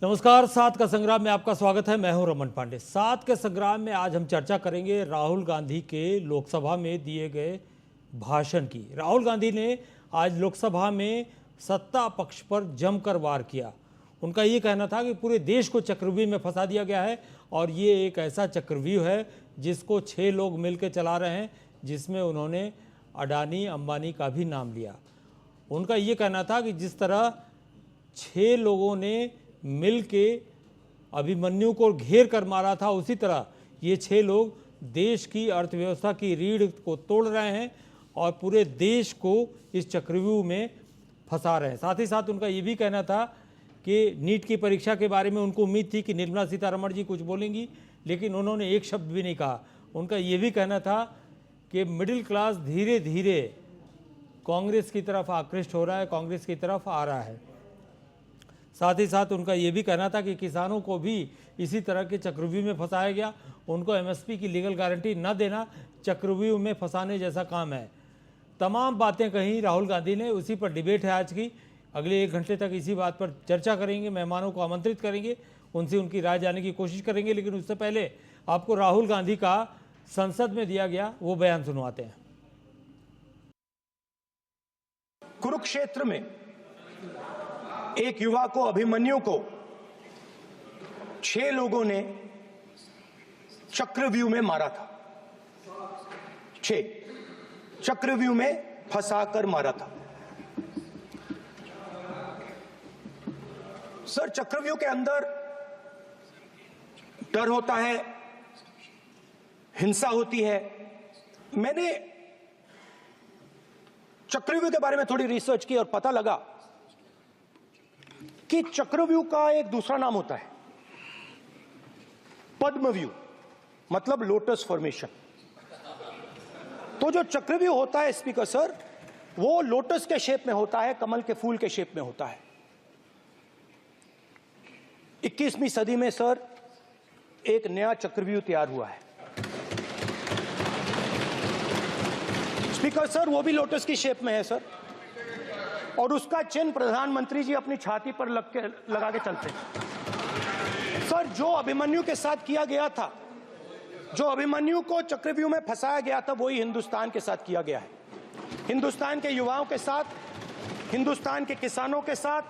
नमस्कार, सात का संग्राम में आपका स्वागत है। मैं हूं रमन पांडे। सात के संग्राम में आज हम चर्चा करेंगे राहुल गांधी के लोकसभा में दिए गए भाषण की। राहुल गांधी ने आज लोकसभा में सत्ता पक्ष पर जमकर वार किया। उनका ये कहना था कि पूरे देश को चक्रव्यूह में फंसा दिया गया है और ये एक ऐसा चक्रव्यूह है जिसको 6 लोग मिलकर चला रहे हैं, जिसमें उन्होंने अडानी अंबानी का भी नाम लिया। उनका ये कहना था कि जिस तरह 6 लोगों ने मिल के अभिमन्यु को घेर कर मारा था, उसी तरह ये 6 लोग देश की अर्थव्यवस्था की रीढ़ को तोड़ रहे हैं और पूरे देश को इस चक्रव्यूह में फंसा रहे हैं। साथ ही साथ उनका ये भी कहना था कि नीट की परीक्षा के बारे में उनको उम्मीद थी कि निर्मला सीतारमण जी कुछ बोलेंगी, लेकिन उन्होंने एक शब्द भी नहीं कहा। उनका ये भी कहना था कि मिडिल क्लास धीरे धीरे कांग्रेस की तरफ आकृष्ट हो रहा है, कांग्रेस की तरफ आ रहा है। साथ ही साथ उनका ये भी कहना था कि किसानों को भी इसी तरह के चक्रव्यूह में फंसाया गया। उनको एमएसपी की लीगल गारंटी न देना चक्रव्यूह में फंसाने जैसा काम है। तमाम बातें कही राहुल गांधी ने, उसी पर डिबेट है आज की। अगले 1 घंटे तक इसी बात पर चर्चा करेंगे, मेहमानों को आमंत्रित करेंगे, उनसे उनकी राय जानने की कोशिश करेंगे। लेकिन उससे पहले आपको राहुल गांधी का संसद में दिया गया वो बयान सुनवाते हैं। कुरुक्षेत्र में एक युवा को, अभिमन्यु को, 6 लोगों ने चक्रव्यूह में मारा था। 6 चक्रव्यूह में फंसाकर मारा था। सर, चक्रव्यूह के अंदर डर होता है, हिंसा होती है। मैंने चक्रव्यूह के बारे में थोड़ी रिसर्च की और पता लगा कि चक्रव्यूह का एक दूसरा नाम होता है पद्मव्यूह, मतलब लोटस फॉर्मेशन। तो जो चक्रव्यूह होता है स्पीकर सर, वो लोटस के शेप में होता है, कमल के फूल के शेप में होता है। 21वीं सदी में सर एक नया चक्रव्यूह तैयार हुआ है स्पीकर सर, वो भी लोटस की शेप में है सर, और उसका चिन्ह प्रधानमंत्री जी अपनी छाती पर लगा के चलते हैं। सर, जो अभिमन्यु के साथ किया गया था, जो अभिमन्यु को चक्रव्यूह में फंसाया गया था, वही हिंदुस्तान के साथ किया गया है। हिंदुस्तान के युवाओं के साथ, हिंदुस्तान के किसानों के साथ,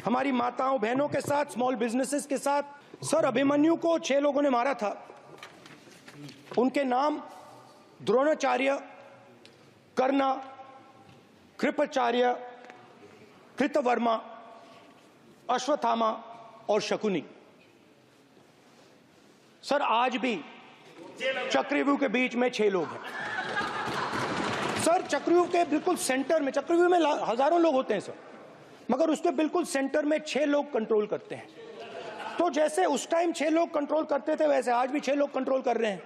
हमारी माताओं बहनों के साथ, स्मॉल बिजनेसेस के साथ। सर, अभिमन्यु को 6 लोगों ने मारा था। उनके नाम द्रोणाचार्य, कर्ण, कृपाचार्य, कृतवर्मा, अश्वत्थामा और शकुनी। सर, आज भी चक्रव्यूह के बीच में 6 लोग हैं। सर, चक्रव्यूह के बिल्कुल सेंटर में, चक्रव्यूह में हजारों लोग होते हैं सर, मगर उसके बिल्कुल सेंटर में 6 लोग कंट्रोल करते हैं। तो जैसे उस टाइम 6 लोग कंट्रोल करते थे, वैसे आज भी 6 लोग कंट्रोल कर रहे हैं।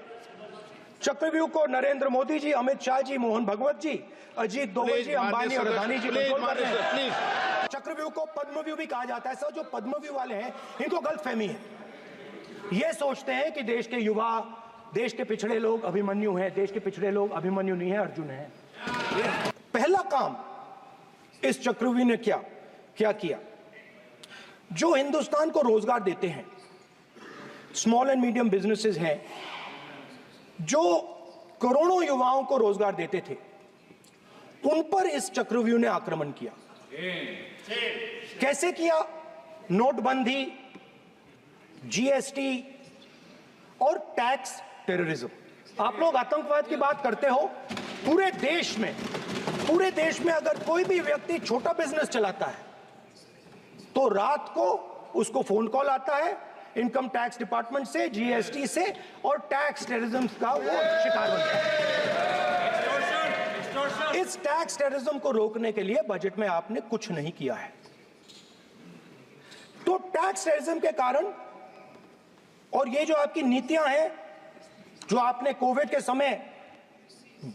चक्रव्यूह को नरेंद्र मोदी जी, अमित शाह जी, मोहन भगवत जी, अजीत दोवल जी, अंबानी और अडानी जी कंट्रोल कर रहे हैं। चक्रव्यूह को पद्मव्यूह भी कहा जाता है सर। जो पद्मव्यूह वाले हैं, इनको गलतफहमी है। ये सोचते हैं कि देश के युवा, देश के पिछड़े लोग अभिमन्यु हैं। देश के पिछड़े लोग अभिमन्यु नहीं है, अर्जुन है। पहला काम इस चक्रव्यूह ने क्या किया? जो हिंदुस्तान को रोजगार देते हैं, स्मॉल एंड मीडियम बिजनेसेस हैं, जो करोड़ों युवाओं को रोजगार देते थे, उन पर इस चक्रव्यूह ने आक्रमण किया। कैसे किया? नोटबंदी, जीएसटी और टैक्स टेररिज्म। आप लोग आतंकवाद की बात करते हो। पूरे देश में अगर कोई भी व्यक्ति छोटा बिजनेस चलाता है तो रात को उसको फोन कॉल आता है इनकम टैक्स डिपार्टमेंट से, जीएसटी से, और टैक्स टेररिज्म का वो शिकार बनता है। इस टैक्स टेररिज्म को रोकने के लिए बजट में आपने कुछ नहीं किया है। तो टैक्स टेररिज्म के कारण, और ये जो आपकी नीतियां हैं, जो आपने कोविड के समय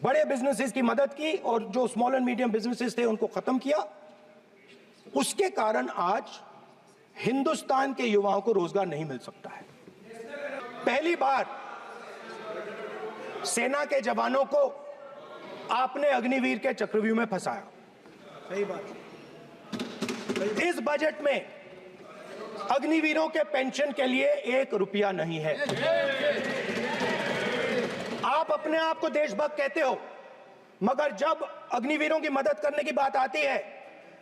बड़े बिजनेसेस की मदद की और जो स्मॉल एंड मीडियम बिजनेसेस थे उनको खत्म किया, उसके कारण आज हिंदुस्तान के युवाओं को रोजगार नहीं मिल सकता है। पहली बार सेना के जवानों को आपने अग्निवीर के चक्रव्यूह में फंसाया। सही बात। इस बजट में अग्निवीरों के पेंशन के लिए 1 रुपया नहीं है। आप अपने आप को देशभक्त कहते हो, मगर जब अग्निवीरों की मदद करने की बात आती है,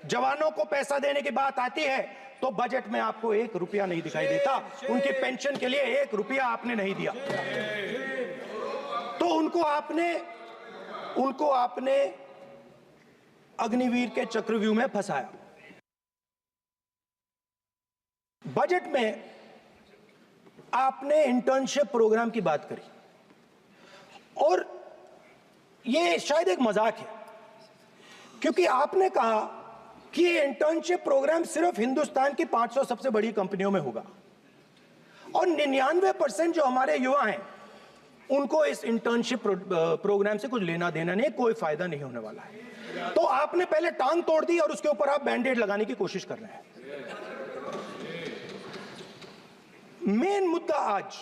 जवानों को पैसा देने की बात आती है, तो बजट में आपको 1 रुपया नहीं दिखाई देता। उनकी पेंशन के लिए 1 रुपया आपने नहीं दिया। तो उनको आपने अग्निवीर के चक्रव्यूह में फंसाया। बजट में आपने इंटर्नशिप प्रोग्राम की बात करी, और यह शायद एक मजाक है, क्योंकि आपने कहा कि ये इंटर्नशिप प्रोग्राम सिर्फ हिंदुस्तान की 500 सबसे बड़ी कंपनियों में होगा, और 99% जो हमारे युवा हैं उनको इस इंटर्नशिप प्रोग्राम से कुछ लेना देना नहीं, कोई फायदा नहीं होने वाला है। तो आपने पहले टांग तोड़ दी और उसके ऊपर आप बैंडेड लगाने की कोशिश कर रहे हैं। मेन मुद्दा आज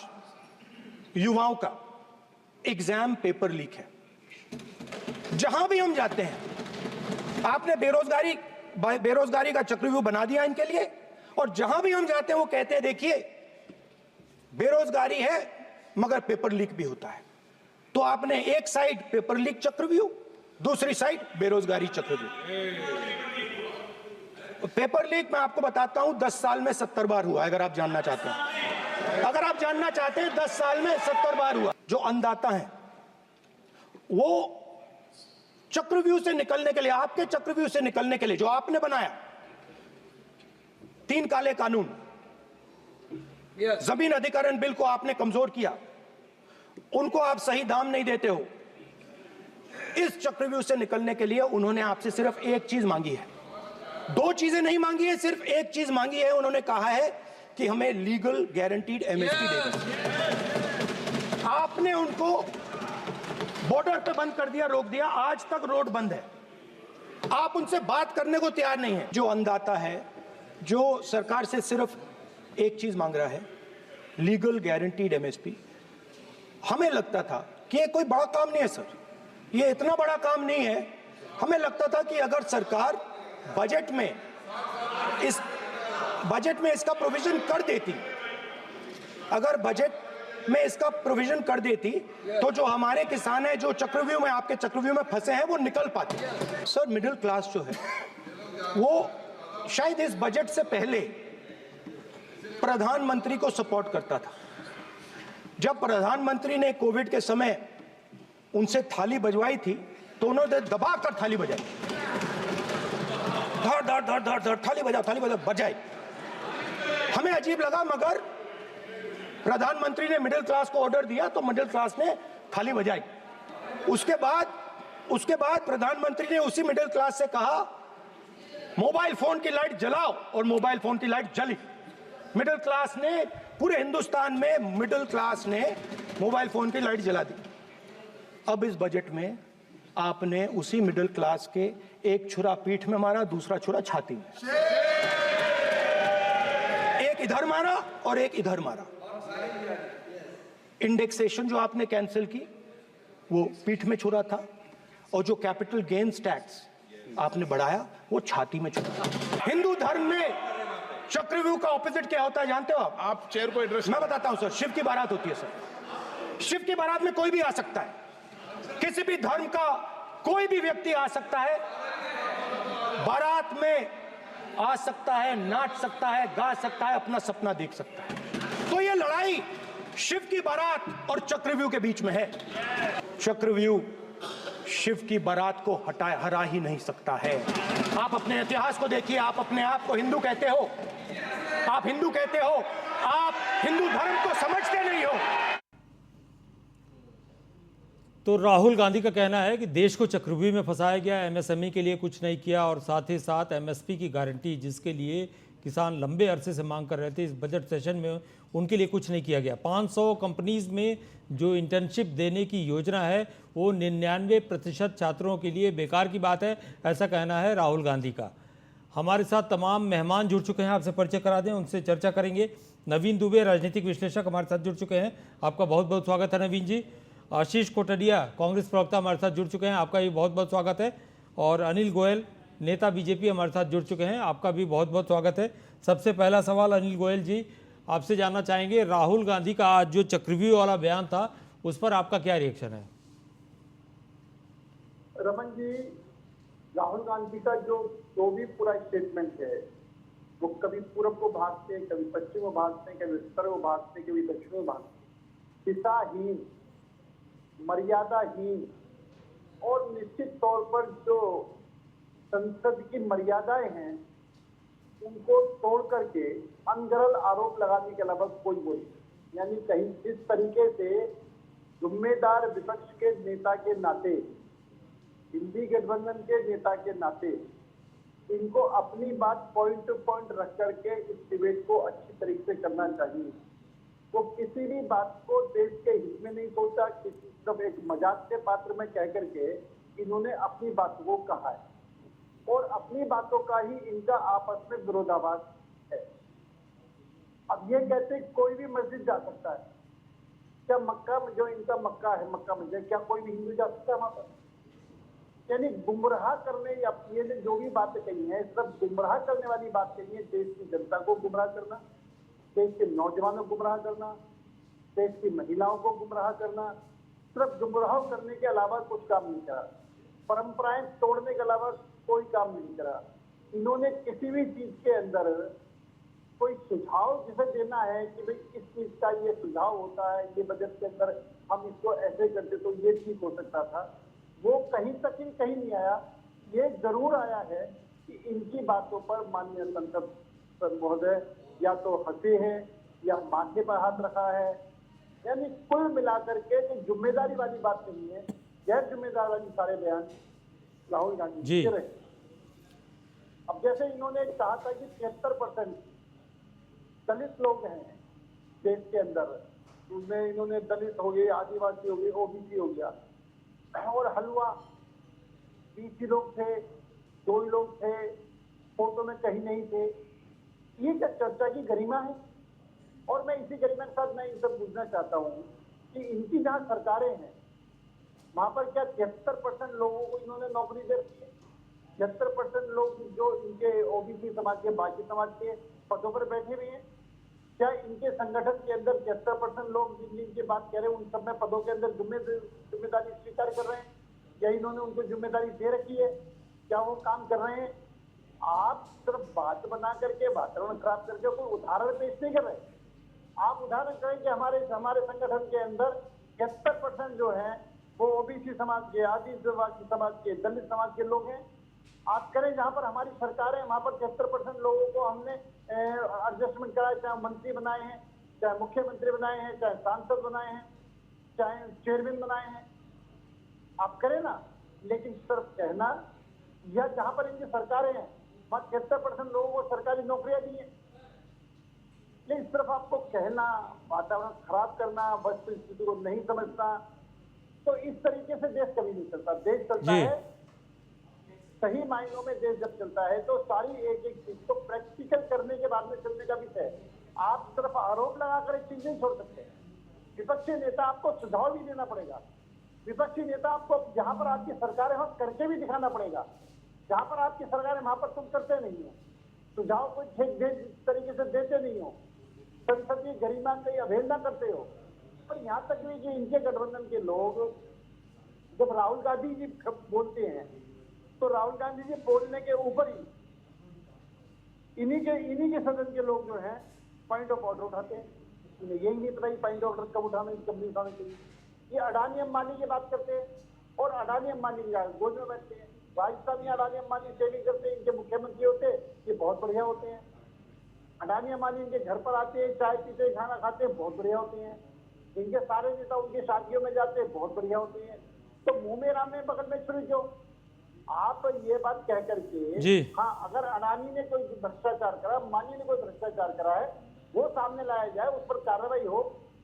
युवाओं का एग्जाम पेपर लीक है। जहां भी हम जाते हैं, आपने बेरोजगारी का चक्रव्यूह बना दिया इनके लिए, और जहां भी हम जाते हैं वो कहते हैं देखिए बेरोजगारी है मगर पेपर लीक भी होता है। तो आपने एक साइड पेपर लीक चक्रव्यूह, दूसरी साइड बेरोजगारी चक्रव्यूह। पेपर लीक मैं आपको बताता हूं 10 साल में 70 बार हुआ। अगर आप जानना चाहते हैं, 10 साल में 70 बार हुआ। जो अन्नदाता है वो चक्रव्यूह से निकलने के लिए, आपके चक्रव्यूह से निकलने के लिए जो आपने बनाया 3 काले कानून, जमीन अधिग्रहण बिल को आपने कमजोर किया, उनको आप सही दाम नहीं देते हो। इस चक्रव्यूह से निकलने के लिए उन्होंने आपसे सिर्फ एक चीज मांगी है, 2 चीजें नहीं मांगी है, सिर्फ एक चीज मांगी है। उन्होंने कहा है कि हमें लीगल गारंटीड एमएसपी दे दो। आपने उनको बॉर्डर पे बंद कर दिया, रोक दिया, आज तक रोड बंद है। आप उनसे बात करने को तैयार नहीं है। जो अन्नदाता है, जो सरकार से सिर्फ एक चीज मांग रहा है, लीगल गारंटीड एमएसपी। हमें लगता था कि ये कोई बड़ा काम नहीं है सर, ये इतना बड़ा काम नहीं है। हमें लगता था कि अगर सरकार बजट में इसका प्रोविजन कर देती, अगर बजट में इसका प्रोविजन कर देती, तो जो हमारे किसान हैं जो चक्रव्यूह में, आपके चक्रव्यूह में फंसे हैं, वो निकल पाते। सर मिडिल क्लास जो है वो शायद इस बजट से पहले प्रधानमंत्री को सपोर्ट करता था। जब प्रधानमंत्री ने कोविड के समय उनसे थाली बजवाई थी, तो उन्होंने दबाकर थाली बजाई, धड़ धड़ धड़ धड़ धड़, थाली बजा बजाई। हमें अजीब लगा, मगर प्रधानमंत्री ने मिडिल क्लास को ऑर्डर दिया तो मिडिल क्लास ने थाली बजाई। उसके बाद प्रधानमंत्री ने उसी मिडिल क्लास से कहा मोबाइल फोन की लाइट जलाओ, और मोबाइल फोन की लाइट जली। मिडिल क्लास ने, पूरे हिंदुस्तान में मिडिल क्लास ने मोबाइल फोन की लाइट जला दी। अब इस बजट में आपने उसी मिडिल क्लास के एक छुरा पीठ में मारा, दूसरा छुरा छाती में, एक इधर मारा और एक इधर मारा। इंडेक्सेशन जो आपने कैंसिल की वो पीठ में छुरा था, और जो कैपिटल गेन्स टैक्स आपने बढ़ाया वो छाती में छुरा। हिंदू धर्म में चक्रव्यूह का ऑपोजिट क्या होता है जानते हो आप चेयर को एड्रेस। मैं बताता हूं सर। शिव की बारात होती है सर, शिव की बारात में कोई भी आ सकता है, किसी भी धर्म का कोई भी व्यक्ति आ सकता है, बारात में आ सकता है, नाच सकता है, गा सकता है, अपना सपना देख सकता है। तो ये लड़ाई शिव की बारात और चक्रव्यूह के बीच में है। चक्रव्यूह शिव की बारात को हरा ही नहीं सकता है। आप अपने इतिहास को देखिए, आप अपने आप को हिंदू कहते हो, आप हिंदू कहते हो, आप हिंदू धर्म को समझते नहीं हो। तो राहुल गांधी का कहना है कि देश को चक्रव्यूह में फंसाया गया, एमएसएमई के लिए कुछ नहीं किया, और साथ ही साथ एमएसपी की गारंटी जिसके लिए किसान लंबे अरसे से मांग कर रहे थे, इस बजट सेशन में उनके लिए कुछ नहीं किया गया। 500 कंपनीज में जो इंटर्नशिप देने की योजना है वो 99% छात्रों के लिए बेकार की बात है, ऐसा कहना है राहुल गांधी का। हमारे साथ तमाम मेहमान जुड़ चुके हैं, आपसे परिचय करा दें, उनसे चर्चा करेंगे। नवीन दुबे राजनीतिक विश्लेषक हमारे साथ जुड़ चुके हैं, आपका बहुत बहुत स्वागत है नवीन जी। आशीष कोटडिया कांग्रेस प्रवक्ता हमारे साथ जुड़ चुके हैं, आपका भी बहुत बहुत स्वागत है। और अनिल गोयल नेता बीजेपी हमारे साथ जुड़ चुके हैं। आपका भी बहुत बहुत स्वागत है। सबसे पहला सवाल अनिल गोयल जी, आपसे जानना चाहेंगे, राहुल गांधी का आज जो चक्रव्यूह वाला बयान था उस पर आपका क्या रिएक्शन है? रमन जी, राहुल गांधी का जो भी पूरा स्टेटमेंट है, वो कभी पूरब को भागते हैं, कभी पश्चिम को भागते हैं, कभी उत्तर को भागते हैं, कभी दक्षिण को भागते हैं। दिशाहीन, मर्यादाहीन और निश्चित तौर पर जो संसद की मर्यादाएं हैं उनको तोड़ करके अनगढ़ आरोप लगाने के अलावा कोई बोल नहीं। यानी कहीं इस तरीके से जिम्मेदार विपक्ष के नेता के नाते, इंडी गठबंधन के नेता के नाते इनको अपनी बात पॉइंट टू पॉइंट रख करके इस डिबेट को अच्छी तरीके से करना चाहिए। वो किसी भी बात को देश के हित में नहीं सोचा, किसी सब एक मजाक के पात्र में कह करके इन्होंने अपनी बातों को कहा है और अपनी बातों का ही इनका आपस में विरोधाभास है। अब ये कहते हैं कोई भी मस्जिद जा सकता है, क्या मक्का में जो इनका मक्का है, मक्का मस्जिद, क्या कोई भी हिंदू जा सकता है वहां पर? यानी गुमराह करने, या ये जो भी बातें कही है सब गुमराह करने वाली बात कही है। देश की जनता को गुमराह करना, देश के नौजवानों को गुमराह करना, देश की महिलाओं को गुमराह करना, सिर्फ गुमराह करने के अलावा कुछ काम नहीं करा। परंपराएं तोड़ने के अलावा कोई काम नहीं करा। इन्होंने किसी भी चीज के अंदर कोई सुझाव जिसे देना है कि भाई इस चीज का ये सुझाव होता है, ये बजट के अंदर हम इसको ऐसे करते तो ये ठीक हो सकता था, वो कहीं तक ही कहीं नहीं आया। ये जरूर आया है कि इनकी बातों पर माननीय संसद महोदय या तो हंसे हैं या माथे पर हाथ रखा है। यानी कुल मिलाकर के जो जिम्मेदारी वाली बात नहीं है, गैर जिम्मेदार वाली सारे बयान राहुल गांधी जी के रहे। अब जैसे इन्होंने कहा था कि 73% दलित लोग हैं देश के अंदर, उसमें इन्होंने दलित हो गए, आदिवासी हो गए, ओबीसी हो गया, और हलवा 20 लोग थे, 2 लोग थे, फोटो में कहीं नहीं थे। ये क्या चर्चा की गरिमा है? और मैं इसी गरिमा के साथ मैं इनसे पूछना चाहता हूँ कि इनकी जहाँ सरकारें हैं वहां पर क्या 73% लोगों को इन्होंने नौकरी दे रखी है? 73% लोग जो इनके ओबीसी समाज के, बाकी समाज के पदों पर बैठे हुए हैं, क्या इनके संगठन के अंदर 73% लोग जिनकी बात कह रहे हैं उन सब में पदों के अंदर जिम्मेदारी स्वीकार कर रहे हैं? क्या इन्होंने उनको जिम्मेदारी दे रखी है? क्या वो काम कर रहे हैं? आप सिर्फ बात बना करके, वातावरण खराब करके कोई उदाहरण पेश नहीं कर रहे। आप उदाहरण करें कि हमारे संगठन के अंदर 73% जो है वो ओबीसी समाज के, आदिवासी समाज के, दलित समाज के लोग हैं। आप करें जहां पर हमारी सरकार है वहां पर 73% लोगों को हमने एडजस्टमेंट कराया, चाहे मंत्री बनाए हैं, चाहे मुख्यमंत्री बनाए हैं, चाहे सांसद बनाए हैं, चाहे चेयरमैन बनाए हैं। आप करें ना, लेकिन सिर्फ कहना, या जहां पर इनकी सरकारें हैं वहां 73% लोगों को सरकारी नौकरियां दी हैं, लेकिन सिर्फ आपको कहना, वातावरण खराब करना, वस्तु स्थिति को नहीं समझना, तो इस तरीके से देश कभी नहीं चलता। देश चलता है, सही मायनों में देश जब चलता है तो सारी एक एक चीज को प्रैक्टिकल करने के बाद में चलने का विषय है। आप सिर्फ आरोप लगाकर एक चीज नहीं छोड़ सकते। विपक्षी नेता आपको सुझाव भी देना पड़ेगा। विपक्षी नेता आपको जहां पर आपकी सरकार है वहां करके भी दिखाना पड़ेगा। जहां पर आपकी सरकार है वहां पर तुम करते नहीं हो, सुझाव को ठीक तरीके से देते नहीं हो, संसद की गरिमा की अवहेलना करते हो। और यहाँ तक भी कि इनके गठबंधन के लोग जब राहुल गांधी जी बोलते हैं तो राहुल गांधी जी बोलने के ऊपर ही इन्हीं के सदन के लोग जो हैं पॉइंट ऑफ ऑर्डर उठाते हैं। इन्हें यही नहीं पता पॉइंट ऑफ ऑर्डर कब उठाना, कब नहीं उठाना चाहिए। ये अडानी अंबानी की बात करते हैं और अडानी अंबानी की गोद में बैठते हैं। राजस्थान में अडानी अंबानी सेविंग करते हैं, इनके मुख्यमंत्री होते हैं, ये बहुत बढ़िया होते हैं। अडानी अंबानी इनके घर पर आते हैं, चाय पीते हैं, खाना खाते हैं, बहुत बढ़िया होते हैं। इनके सारे नेता उनकी शादियों में जाते हैं, बहुत बढ़िया होते हैं। तो मुंह में राम में बगल में छुरी क्यों? आप ये बात कह करके, हाँ, अगर अडानी ने कोई भ्रष्टाचार करा, अंबानी ने कोई भ्रष्टाचार करा है, वो सामने लाया जाए, उस पर कार्रवाई हो।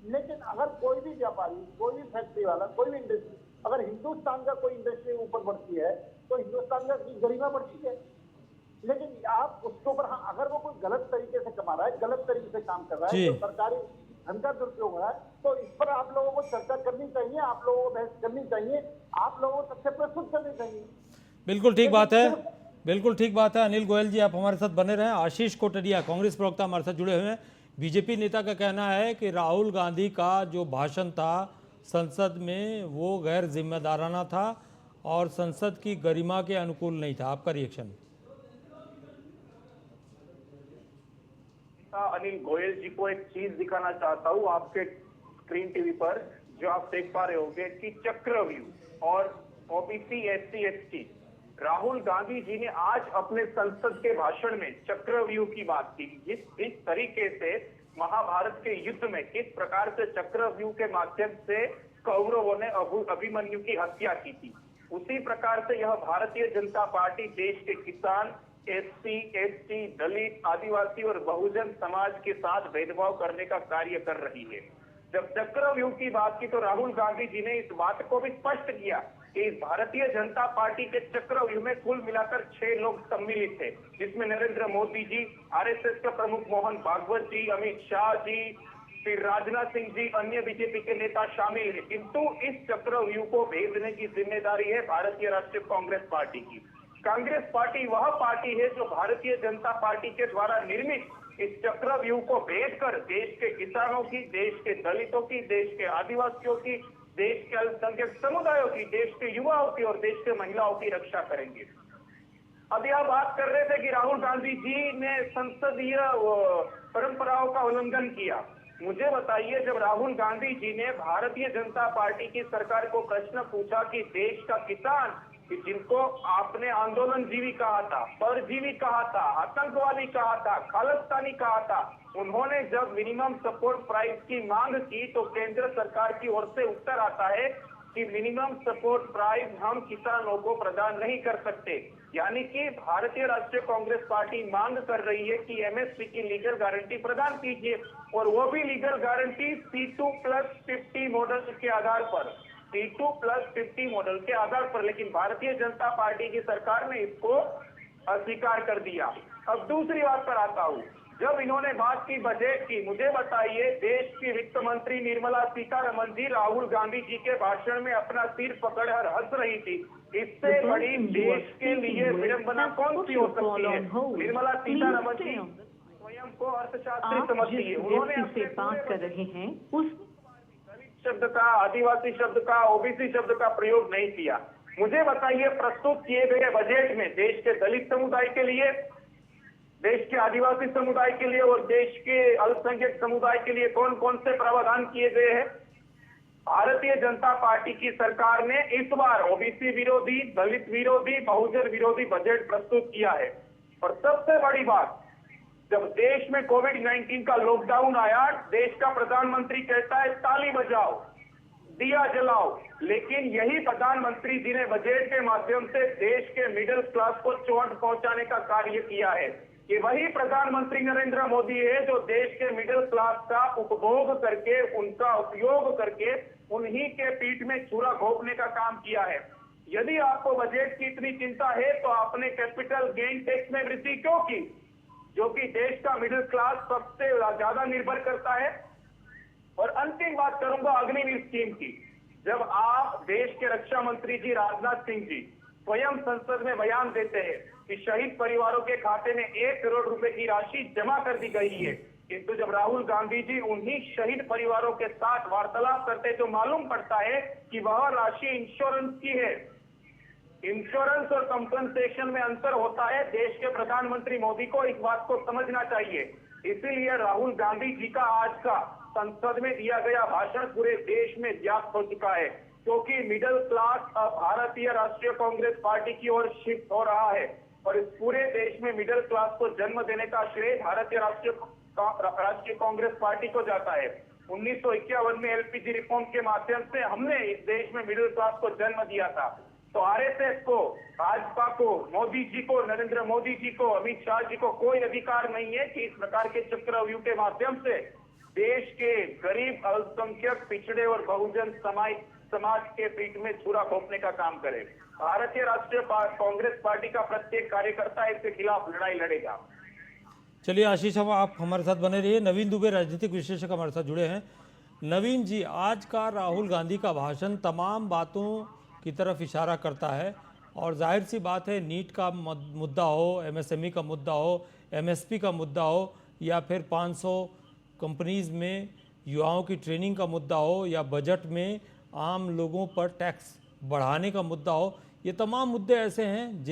लेकिन अगर कोई भी व्यापारी, कोई भी फैक्ट्री वाला, कोई भी इंडस्ट्री, अगर हिंदुस्तान का कोई इंडस्ट्री ऊपर बढ़ती है तो हिंदुस्तान का की गरिमा बढ़ती है। लेकिन आप उसके ऊपर, हाँ, अगर वो कोई गलत तरीके से कमा रहा है, गलत तरीके से काम कर रहा है, तो सरकारी धन का दुरुपयोग हो रहा है, तो इस पर आप लोगों को चर्चा करनी चाहिए, आप लोगों को बहस करनी चाहिए, आप लोगों को तथ्य प्रस्तुत करनी चाहिए। बिल्कुल ठीक बात है, बिल्कुल ठीक बात है। अनिल गोयल जी, आप हमारे साथ बने रहें। आशीष कोटडिया, कांग्रेस प्रवक्ता, हमारे साथ जुड़े हुए हैं। बीजेपी नेता का कहना है कि राहुल गांधी का जो भाषण था संसद में वो गैर जिम्मेदाराना था और संसद की गरिमा के अनुकूल नहीं था। आपका रिएक्शन? अनिल गोयल जी को एक चीज दिखाना चाहता हूँ आपके स्क्रीन टीवी पर, जो आप देख पा रहे होंगे कि चक्रव्यूह और OBC SC ST, Rahul Gandhi ji ने आज अपने संसद के भाषण में चक्रव्यूह की बात की। जिस तरीके से महाभारत के युद्ध में किस प्रकार से चक्रव्यूह के माध्यम से कौरवों ने अभिमन्यु की हत्या की थी, उसी प्रकार से यह भारतीय जनता पार्टी देश के किसान, एससी, एसटी, दलित, आदिवासी और बहुजन समाज के साथ भेदभाव करने का कार्य कर रही है। जब चक्रव्यूह की बात की तो राहुल गांधी जी ने इस बात को भी स्पष्ट किया कि इस भारतीय जनता पार्टी के चक्रव्यूह में कुल मिलाकर 6 लोग सम्मिलित थे, जिसमें नरेंद्र मोदी जी, आरएसएस के प्रमुख मोहन भागवत जी, अमित शाह जी, फिर राजनाथ सिंह जी, अन्य बीजेपी के नेता शामिल है। किंतु इस चक्रव्यूह को भेदने की जिम्मेदारी है भारतीय राष्ट्रीय कांग्रेस पार्टी की। कांग्रेस पार्टी वह पार्टी है जो भारतीय जनता पार्टी के द्वारा निर्मित इस चक्रव्यूह को भेदकर देश के किसानों की, देश के दलितों की, देश के आदिवासियों की, देश के अल्पसंख्यक समुदायों की, देश के युवाओं की और देश के महिलाओं की रक्षा करेंगे। अभी आप बात कर रहे थे कि राहुल गांधी जी ने संसदीय परंपराओं का उल्लंघन किया। मुझे बताइए, जब राहुल गांधी जी ने भारतीय जनता पार्टी की सरकार को प्रश्न पूछा कि देश का किसान, कि जिनको आपने आंदोलन जीवी कहा था, परजीवी कहा था, आतंकवादी कहा था, खालिस्तानी कहा था, उन्होंने जब मिनिमम सपोर्ट प्राइस की मांग की तो केंद्र सरकार की ओर से उत्तर आता है कि मिनिमम सपोर्ट प्राइस हम किसानों को प्रदान नहीं कर सकते। यानी कि भारतीय राष्ट्रीय कांग्रेस पार्टी मांग कर रही है कि एमएसपी की लीगल गारंटी प्रदान कीजिए, और वो भी लीगल गारंटी C2+50 मॉडल के आधार पर, C2+50 मॉडल के आधार पर। लेकिन भारतीय जनता पार्टी की सरकार ने इसको अस्वीकार कर दिया। अब दूसरी बात पर आता हूँ। जब इन्होंने बात की बजट की, मुझे बताइए, देश की वित्त मंत्री निर्मला सीतारमण जी राहुल गांधी जी के भाषण में अपना सिर पकड़कर हंस रही थी। इससे बड़ी देश के लिए विडंबना कौन सी हो सकती है? निर्मला सीतारमण जी स्वयं को अर्थशास्त्री समझती है। उन्होंने से बात कर रहे हैं उस शब्द का, आदिवासी शब्द का, ओबीसी शब्द का प्रयोग नहीं किया। मुझे बताइए, प्रस्तुत किए गए बजट में देश के दलित समुदाय के लिए, देश के आदिवासी समुदाय के लिए और देश के अल्पसंख्यक समुदाय के लिए कौन कौन से प्रावधान किए गए हैं? भारतीय जनता पार्टी की सरकार ने इस बार ओबीसी विरोधी, दलित विरोधी, बहुजन विरोधी बजट प्रस्तुत किया है। और सबसे बड़ी बात, जब देश में कोविड-19 का लॉकडाउन आया, देश का प्रधानमंत्री कहता है ताली बजाओ, दिया जलाओ, लेकिन यही प्रधानमंत्री जी ने बजट के माध्यम से देश के मिडिल क्लास को चोट पहुंचाने का कार्य किया है। कि वही प्रधानमंत्री नरेंद्र मोदी है जो देश के मिडिल क्लास का उपभोग करके, उनका उपयोग करके उन्हीं के पीठ में छुरा घोंपने का काम किया है। यदि आपको बजट की इतनी चिंता है तो आपने कैपिटल गेन टैक्स में वृद्धि क्यों की, जो कि देश का मिडिल क्लास सबसे ज्यादा निर्भर करता है। और अंतिम बात करूंगा अग्निवीर स्कीम की। जब आप देश के रक्षा मंत्री जी राजनाथ सिंह जी स्वयं संसद में बयान देते हैं कि शहीद परिवारों के खाते में 1 करोड़ रुपए की राशि जमा कर दी गई है, किंतु जब राहुल गांधी जी उन्हीं शहीद परिवारों के साथ वार्तालाप करते तो मालूम पड़ता है कि वह राशि इंश्योरेंस की है। इंश्योरेंस और कंपनसेशन में अंतर होता है। देश के प्रधानमंत्री मोदी को इस बात को समझना चाहिए। इसीलिए राहुल गांधी जी का आज का संसद में दिया गया भाषण पूरे देश में व्याप्त हो चुका है, क्योंकि मिडिल क्लास अब भारतीय राष्ट्रीय कांग्रेस पार्टी की ओर शिफ्ट हो रहा है और इस पूरे देश में मिडिल क्लास को जन्म देने का श्रेय भारतीय राष्ट्रीय कांग्रेस पार्टी को जाता है। 1951 में एलपीजी रिफॉर्म के माध्यम से हमने इस देश में मिडिल क्लास को जन्म दिया था। तो आरएसएस को, भाजपा को, मोदी जी को, नरेंद्र मोदी जी को, अमित शाह जी को कोई अधिकार नहीं है कि इस प्रकार के चक्रव्यूह के माध्यम से देश के गरीब, अल्पसंख्यक, पिछड़े और बहुजन समाज के पीठ में छुरा घोंपने का काम करे। भारतीय राष्ट्रीय कांग्रेस पार्टी का प्रत्येक कार्यकर्ता इसके खिलाफ लड़ाई लड़ेगा। चलिए आशीष, आप हमारे साथ बने रहिए। नवीन दुबे, राजनीतिक विश्लेषक, हमारे साथ जुड़े हैं। नवीन जी, आज का राहुल गांधी का भाषण तमाम बातों की तरफ इशारा करता है और जाहिर सी बात है, नीट का मुद्दा हो, एमएसएमई का मुद्दा हो, एमएसपी का मुद्दा हो, या फिर 500 कंपनीज में युवाओं की ट्रेनिंग का मुद्दा हो, या बजट में आम लोगों पर टैक्स बढ़ाने का मुद्दा हो, ये तमाम मुद्दे ऐसे हैं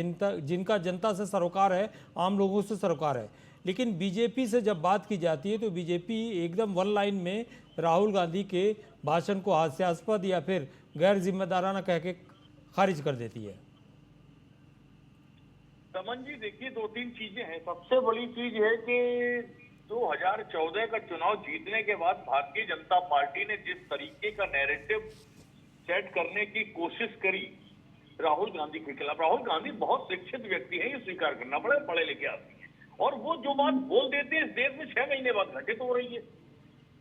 जिनका जनता से सरोकार है, आम लोगों से सरोकार है। लेकिन बीजेपी से जब बात की जाती है तो बीजेपी एकदम वन लाइन में राहुल गांधी के भाषण को हास्यास्पद या फिर गैर जिम्मेदाराना कह के खारिज कर देती है। समन जी, देखिए, दो तीन चीजें हैं। सबसे बड़ी चीज है कि 2014 का चुनाव जीतने के बाद भारतीय जनता पार्टी ने जिस तरीके का नैरेटिव सेट करने की कोशिश करी राहुल गांधी के खिलाफ। राहुल गांधी बहुत शिक्षित व्यक्ति हैं, ये स्वीकार करना पड़ेगा, पढ़े लिखे आदमी हैं, और वो जो बात बोल देते हैं इस देश में 6 महीने बाद घटित हो रही है।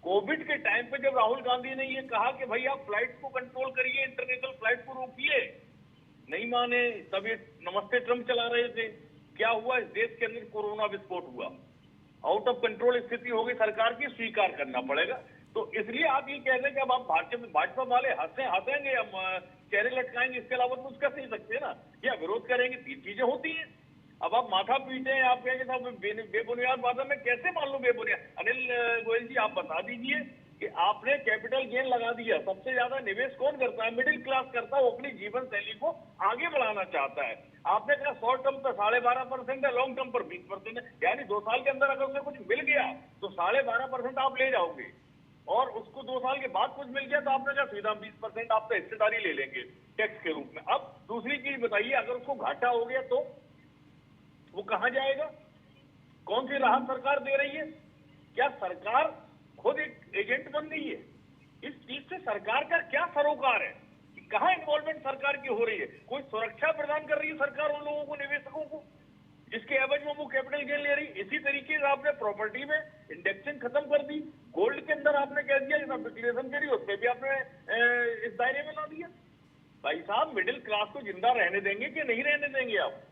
कोविड के टाइम पे जब राहुल गांधी ने ये कहा कि भाई आप फ्लाइट को कंट्रोल करिए, इंटरनेशनल फ्लाइट को रोकिए, नहीं माने, तब ये नमस्ते ट्रम्प चला रहे थे। क्या हुआ? इस देश के अंदर कोरोना विस्फोट हुआ, आउट ऑफ कंट्रोल स्थिति हो गई सरकार की, स्वीकार करना पड़ेगा। तो इसलिए आप ये कह रहे हैं कि अब आप भाजपा वाले हंसेंगे, हम चेहरे लटकाएंगे, इसके अलावा कुछ कर नहीं सकते ना, या विरोध करेंगे, 3 चीजें होती हैं। अब आप माथा पीटे हैं, आप कहेंगे साहब बेबुनियाद बात है, मैं कैसे मान लूं बेबुनियाद? अनिल गोयल जी, आप बता दीजिए कि आपने कैपिटल गेन लगा दिया, सबसे ज्यादा निवेश कौन करता है? मिडिल क्लास करता है, वो अपनी जीवन शैली को आगे बढ़ाना चाहता है। आपने कहा शॉर्ट टर्म पर 12.5% है, लॉन्ग टर्म पर 20% है, यानी 2 साल के अंदर अगर उसे कुछ मिल गया तो 12.5% आप ले जाओगे, और उसको 2 साल के बाद कुछ मिल गया तो आपने कहा सीधा 20% आप तो हिस्सेदारी ले लेंगे टैक्स के रूप में। अब दूसरी चीज बताइए, अगर उसको घाटा हो गया तो वो कहां जाएगा? कौन सी राहत सरकार दे रही है? क्या सरकार खुद एक एजेंट बन गई है? इस चीज से सरकार का क्या सरोकार है? कहां इन्वॉल्वमेंट सरकार की हो रही है? कोई सुरक्षा प्रदान कर रही है सरकार उन लोगों को, निवेशकों को, जिसके एवज में वो कैपिटल गेन ले रही? इसी तरीके से आपने प्रॉपर्टी में इंडेक्सिंग खत्म कर दी, गोल्ड के अंदर आपने कह दिया कि डिक्लेरेशन करी, उस पर भी आपने इस दायरे में ला दिया। भाई साहब, मिडिल क्लास को जिंदा रहने देंगे कि नहीं रहने देंगे आप?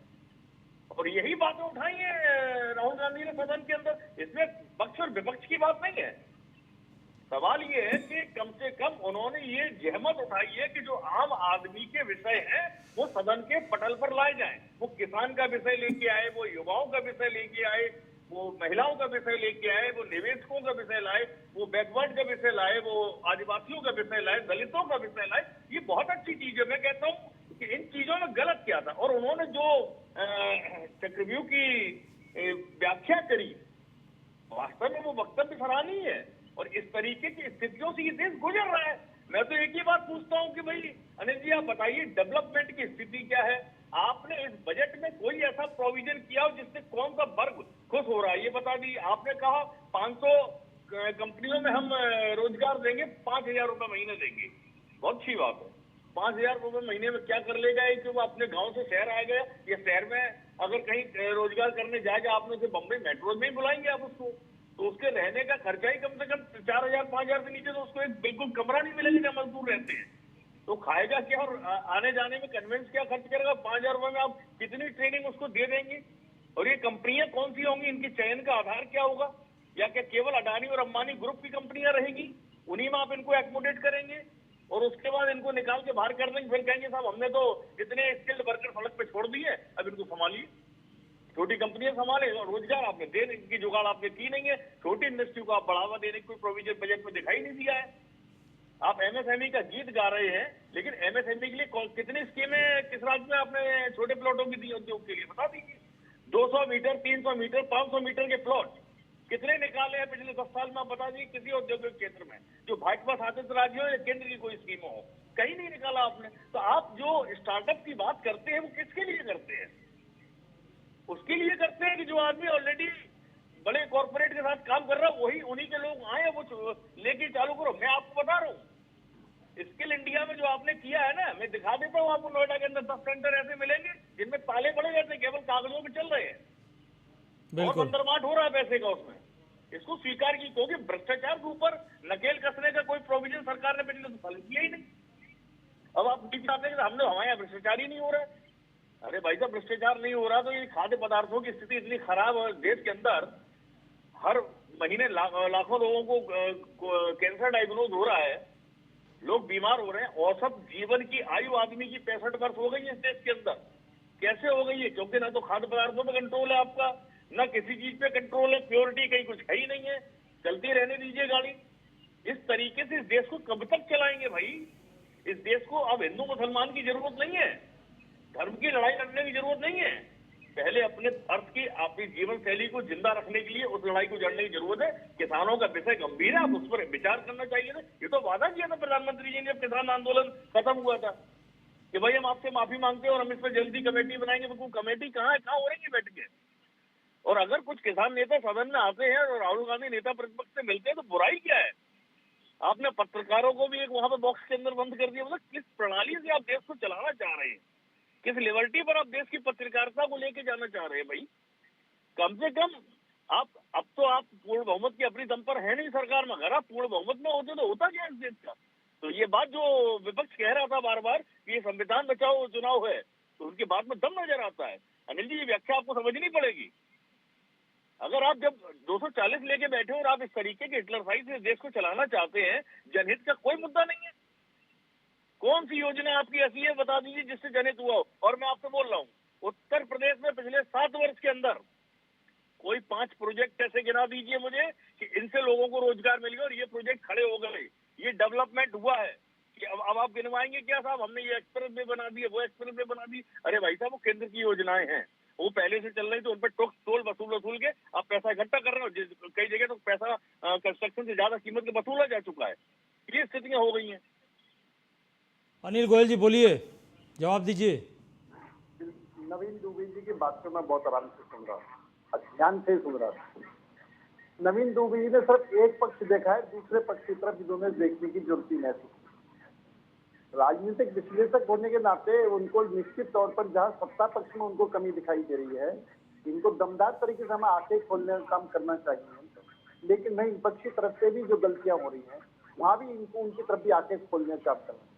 और यही बातें उठाई है राहुल गांधी ने सदन के अंदर। इसमें पक्ष और विपक्ष की बात नहीं है। सवाल ये है कि कम से कम उन्होंने ये जहमत उठाई है कि जो आम आदमी के विषय हैं वो सदन के पटल पर लाए जाएं। वो किसान का विषय लेके आए, वो युवाओं का विषय लेके आए, वो महिलाओं का विषय लेके आए, वो निवेशकों का विषय लाए, वो बैकवर्ड का विषय लाए, वो आदिवासियों का विषय लाए, दलितों का विषय लाए। ये बहुत अच्छी चीज है। मैं कहता हूँ कि इन चीजों में गलत क्या था? और उन्होंने जो चक्रव्यूह की व्याख्या करी, वास्तव में वो वक्तव्य सराहनीय है, और इस तरीके की स्थितियों से ये देश गुजर रहा है। मैं तो एक ही बात पूछता हूँ कि भाई अनिल जी, आप बताइए डेवलपमेंट की स्थिति क्या है? आपने इस बजट में कोई ऐसा प्रोविजन किया हो जिससे कौन सा वर्ग खुश हो रहा है, ये बता दीजिए। आपने कहा 500 कंपनियों में हम रोजगार देंगे, 5,000 रुपए महीने देंगे, बहुत अच्छी बात है। 5,000 रुपए महीने में क्या कर लेगा कि वो अपने गांव से शहर आ गया, या शहर में अगर कहीं रोजगार करने जाएगा, आपने उसे बम्बई मेट्रो में ही बुलाएंगे आप उसको, तो उसके रहने का खर्चा ही कम से कम 4,000 5,000 से नीचे तो उसको एक बिल्कुल कमरा नहीं मिलेगा जहाँ मजदूर रहते हैं। तो खाएगा क्या और आने जाने में कन्वेंस क्या खर्च करेगा? 5,000 रुपए में आप कितनी ट्रेनिंग उसको दे देंगे? और ये कंपनियां कौन सी होंगी? इनके चयन का आधार क्या होगा? या क्या केवल अडानी और अंबानी ग्रुप की कंपनियां रहेंगी, उन्हीं में आप इनको एकोमोडेट करेंगे और उसके बाद इनको निकाल के बाहर कर देंगे? फिर कहेंगे साहब हमने तो इतने स्किल्ड वर्कर सड़क पे छोड़ दिए, अब इनको संभालिए। छोटी कंपनियां संभाले और रोजगार आपने देने की जुगाड़ आपने की नहीं है। छोटी इंडस्ट्री को आप बढ़ावा देने की कोई प्रोविजन बजट में दिखाई नहीं दिया है। आप एमएसएमई का गीत गा रहे हैं, लेकिन एमएसएमई के लिए कितनी स्कीमें किस राज्य में आपने छोटे प्लॉटों की दी उद्योग के लिए? बता दीजिए। 200 मीटर, 300 मीटर, 500 मीटर के प्लॉट कितने निकाले हैं पिछले 10 साल में? आप बता दीजिए किसी औद्योगिक क्षेत्र में जो भाजपा शासित राज्य हो या केंद्र की कोई स्कीम हो, कहीं नहीं निकाला आपने। तो आप जो स्टार्टअप की बात करते हैं वो किसके लिए करते हैं? उसके लिए करते हैं कि जो आदमी ऑलरेडी बड़े कॉर्पोरेट के साथ काम कर रहा है, वही उन्हीं के लोग आए, वो लेके चालू करो। मैं आपको बता रहा हूँ, स्किल इंडिया में जो आपने किया है ना, मैं दिखा देता हूँ आपको। नोएडा के अंदर 10 सेंटर ऐसे मिलेंगे जिनमें ताले पड़े रहते, केवल कागजों पे चल रहे हैं और बंदरमाट हो रहा है पैसे का उसमें। इसको स्वीकार की, क्योंकि भ्रष्टाचार के ऊपर नकेल कसने का कोई प्रोविजन सरकार ने पिछले साल किया ही नहीं। अब आप बीच आते हैं हमने हमारे यहाँ भ्रष्टाचार ही नहीं हो रहा है। अरे भाई साहब, भ्रष्टाचार नहीं हो रहा तो ये खाद्य पदार्थों की स्थिति इतनी खराब है देश के अंदर, हर महीने लाखों लोगों को कैंसर डायग्नोज हो रहा है, लोग बीमार हो रहे हैं। औसत जीवन की आयु आदमी की 65 वर्ष हो गई है इस देश के अंदर। कैसे हो गई है? क्योंकि ना तो खाद्य पदार्थों पे कंट्रोल है आपका, ना किसी चीज पे कंट्रोल है, प्योरिटी कहीं कुछ है ही नहीं है, चलती रहने दीजिए गाड़ी। इस तरीके से इस देश को कब तक चलाएंगे भाई? इस देश को अब हिंदू मुसलमान की जरूरत नहीं है, धर्म की लड़ाई लड़ने की जरूरत नहीं है। पहले अपने अर्थ की अपनी जीवन शैली को जिंदा रखने के लिए उस लड़ाई को लड़ने की जरूरत है। किसानों का विषय गंभीर है, आप उस पर विचार करना चाहिए था। ये तो वादा किया था प्रधानमंत्री जी ने जब किसान आंदोलन खत्म हुआ था कि भाई हम आपसे माफी मांगते हैं और हम इस पर जल्दी कमेटी बनाएंगे। तो कमेटी कहाँ है, कहाँ हो रही है बैठ के? और अगर कुछ किसान नेता सदन में आते हैं और राहुल गांधी नेता प्रतिपक्ष से मिलते हैं तो बुराई क्या है? आपने पत्रकारों को भी एक वहां पर बॉक्स के अंदर बंद कर दिया। मतलब किस प्रणाली से आप देश को चलाना चाह रहे हैं? किस लिबर्टी पर आप देश की पत्रकारिता को लेके जाना चाह रहे हैं भाई? कम से कम अब तो आप पूर्ण बहुमत की अपनी दम पर है नहीं सरकार में। अगर आप पूर्ण बहुमत में होते तो होता क्या इस देश का? तो ये बात जो विपक्ष कह रहा था बार बार कि ये संविधान बचाओ चुनाव है, तो उनकी बात में दम नजर आता है। अनिल जी, ये व्याख्या आपको समझनी पड़ेगी। अगर आप जब 240 लेके बैठे हो और आप इस तरीके के हिटलरसाइज से देश को चलाना चाहते हैं, जनहित का कोई मुद्दा नहीं है। कौन सी योजना आपकी ऐसी है बता दीजिए जिससे जनहित हुआ हो। और मैं आपसे बोल रहा हूँ, उत्तर प्रदेश में पिछले 7 वर्ष के अंदर कोई 5 प्रोजेक्ट ऐसे गिना दीजिए मुझे कि इनसे लोगों को रोजगार मिल गया और ये प्रोजेक्ट खड़े हो गए, ये डेवलपमेंट हुआ है। कि अब आप गिनवाएंगे क्या साहब, हमने ये एक्सप्रेस वे बना दी, वो एक्सप्रेस वे बना दी। अरे भाई साहब, वो केंद्र की योजनाएं हैं, वो पहले से चल रही, तो उन पर टोल वसूल के आप पैसा इकट्ठा कर रहे हो। कई जगह तो पैसा कंस्ट्रक्शन से ज्यादा कीमत के वसूला जा चुका है। ये स्थितियां हो गई हैं। अनिल गोयल जी बोलिए, जवाब दीजिए। नवीन दुबे जी की बात को मैं बहुत आराम से सुन रहा हूँ, ध्यान से सुन रहा हूँ। नवीन दुबे जी ने सिर्फ एक पक्ष देखा है, दूसरे पक्ष की तरफ इन्होंने देखने की जरूरत ही महसूस की। राजनीतिक विश्लेषक होने के नाते उनको निश्चित तौर पर जहां सत्ता पक्ष में उनको कमी दिखाई दे रही है, इनको दमदार तरीके से हमें आंखें खोलने का काम करना चाहिए। लेकिन नहीं, विपक्षी तरफ से भी जो गलतियां हो रही हैं वहां भी इनको उनकी तरफ भी आंखें खोलने का काम करना।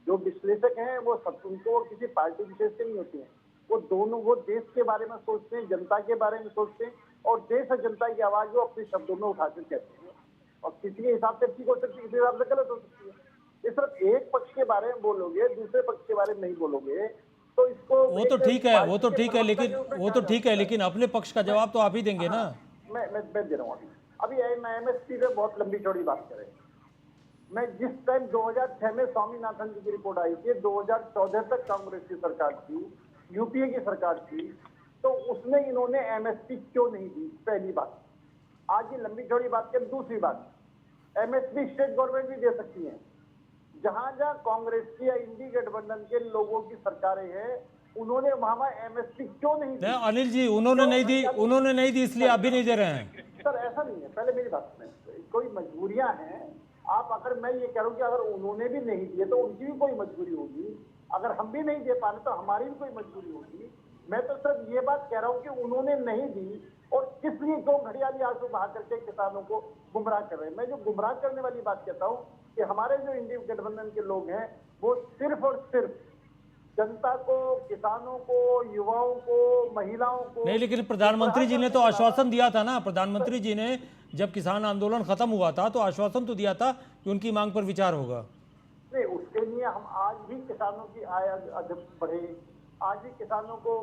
जो विश्लेषक हैं वो सब, उनको किसी पार्टी विशेष से नहीं होती है, वो दोनों, वो देश के बारे में सोचते हैं, जनता के बारे में सोचते हैं, और देश और जनता की आवाज वो अपने शब्दों में उठाकर कहते हैं। और किसी के हिसाब से ठीक हो सकती है, किसी हिसाब से गलत हो सकती है। ये सिर्फ एक पक्ष के बारे में बोलोगे, दूसरे पक्ष के बारे में नहीं बोलोगे तो इसको वो तो ठीक है, वो तो ठीक है, लेकिन अपने पक्ष का जवाब तो आप ही देंगे ना। मैं दे रहा हूँ। अभी एमएसपी पे बहुत लंबी चौड़ी बात करें। मैं जिस टाइम 2006 में स्वामीनाथन जी की रिपोर्ट आई थी, 2014 तक कांग्रेस की सरकार थी, यूपीए की सरकार थी, तो उसमें इन्होंने एमएसपी क्यों नहीं दी? पहली बात। आज ये लंबी चौड़ी बात करें। दूसरी बात, एमएसपी स्टेट गवर्नमेंट भी दे सकती है। जहां जहां कांग्रेस की या इंडी गठबंधन के लोगों की सरकारें हैं, उन्होंने वहां एमएसपी क्यों नहीं दी? अनिल जी, उन्होंने नहीं दी इसलिए आप भी नहीं दे रहे हैं। सर ऐसा नहीं है, पहले मेरी बात सुनें। कोई मजबूरियां हैं। आप अगर मैं ये कह रहा हूँ कि अगर उन्होंने भी नहीं दिए तो उनकी भी कोई मजबूरी होगी, अगर हम भी नहीं दे पा रहे तो हमारी भी कोई मजबूरी होगी। मैं तो सिर्फ ये बात कह रहा हूँ कि उन्होंने नहीं दी और किस लिए क्यों घड़ियाली आंसू बहा करके किसानों को गुमराह कर रहे हैं। मैं जो गुमराह करने वाली बात कहता हूँ कि हमारे जो इंडी गठबंधन के लोग हैं वो सिर्फ और सिर्फ जनता को, किसानों को, युवाओं को, महिलाओं को नहीं, लेकिन प्रधानमंत्री जी ने तो आश्वासन दिया था ना। प्रधानमंत्री जी ने जब किसान आंदोलन खत्म हुआ था तो आश्वासन तो दिया था कि उनकी मांग पर विचार होगा। नहीं, उसके लिए हम आज भी किसानों की आय अधिक बढ़े, आज भी किसानों को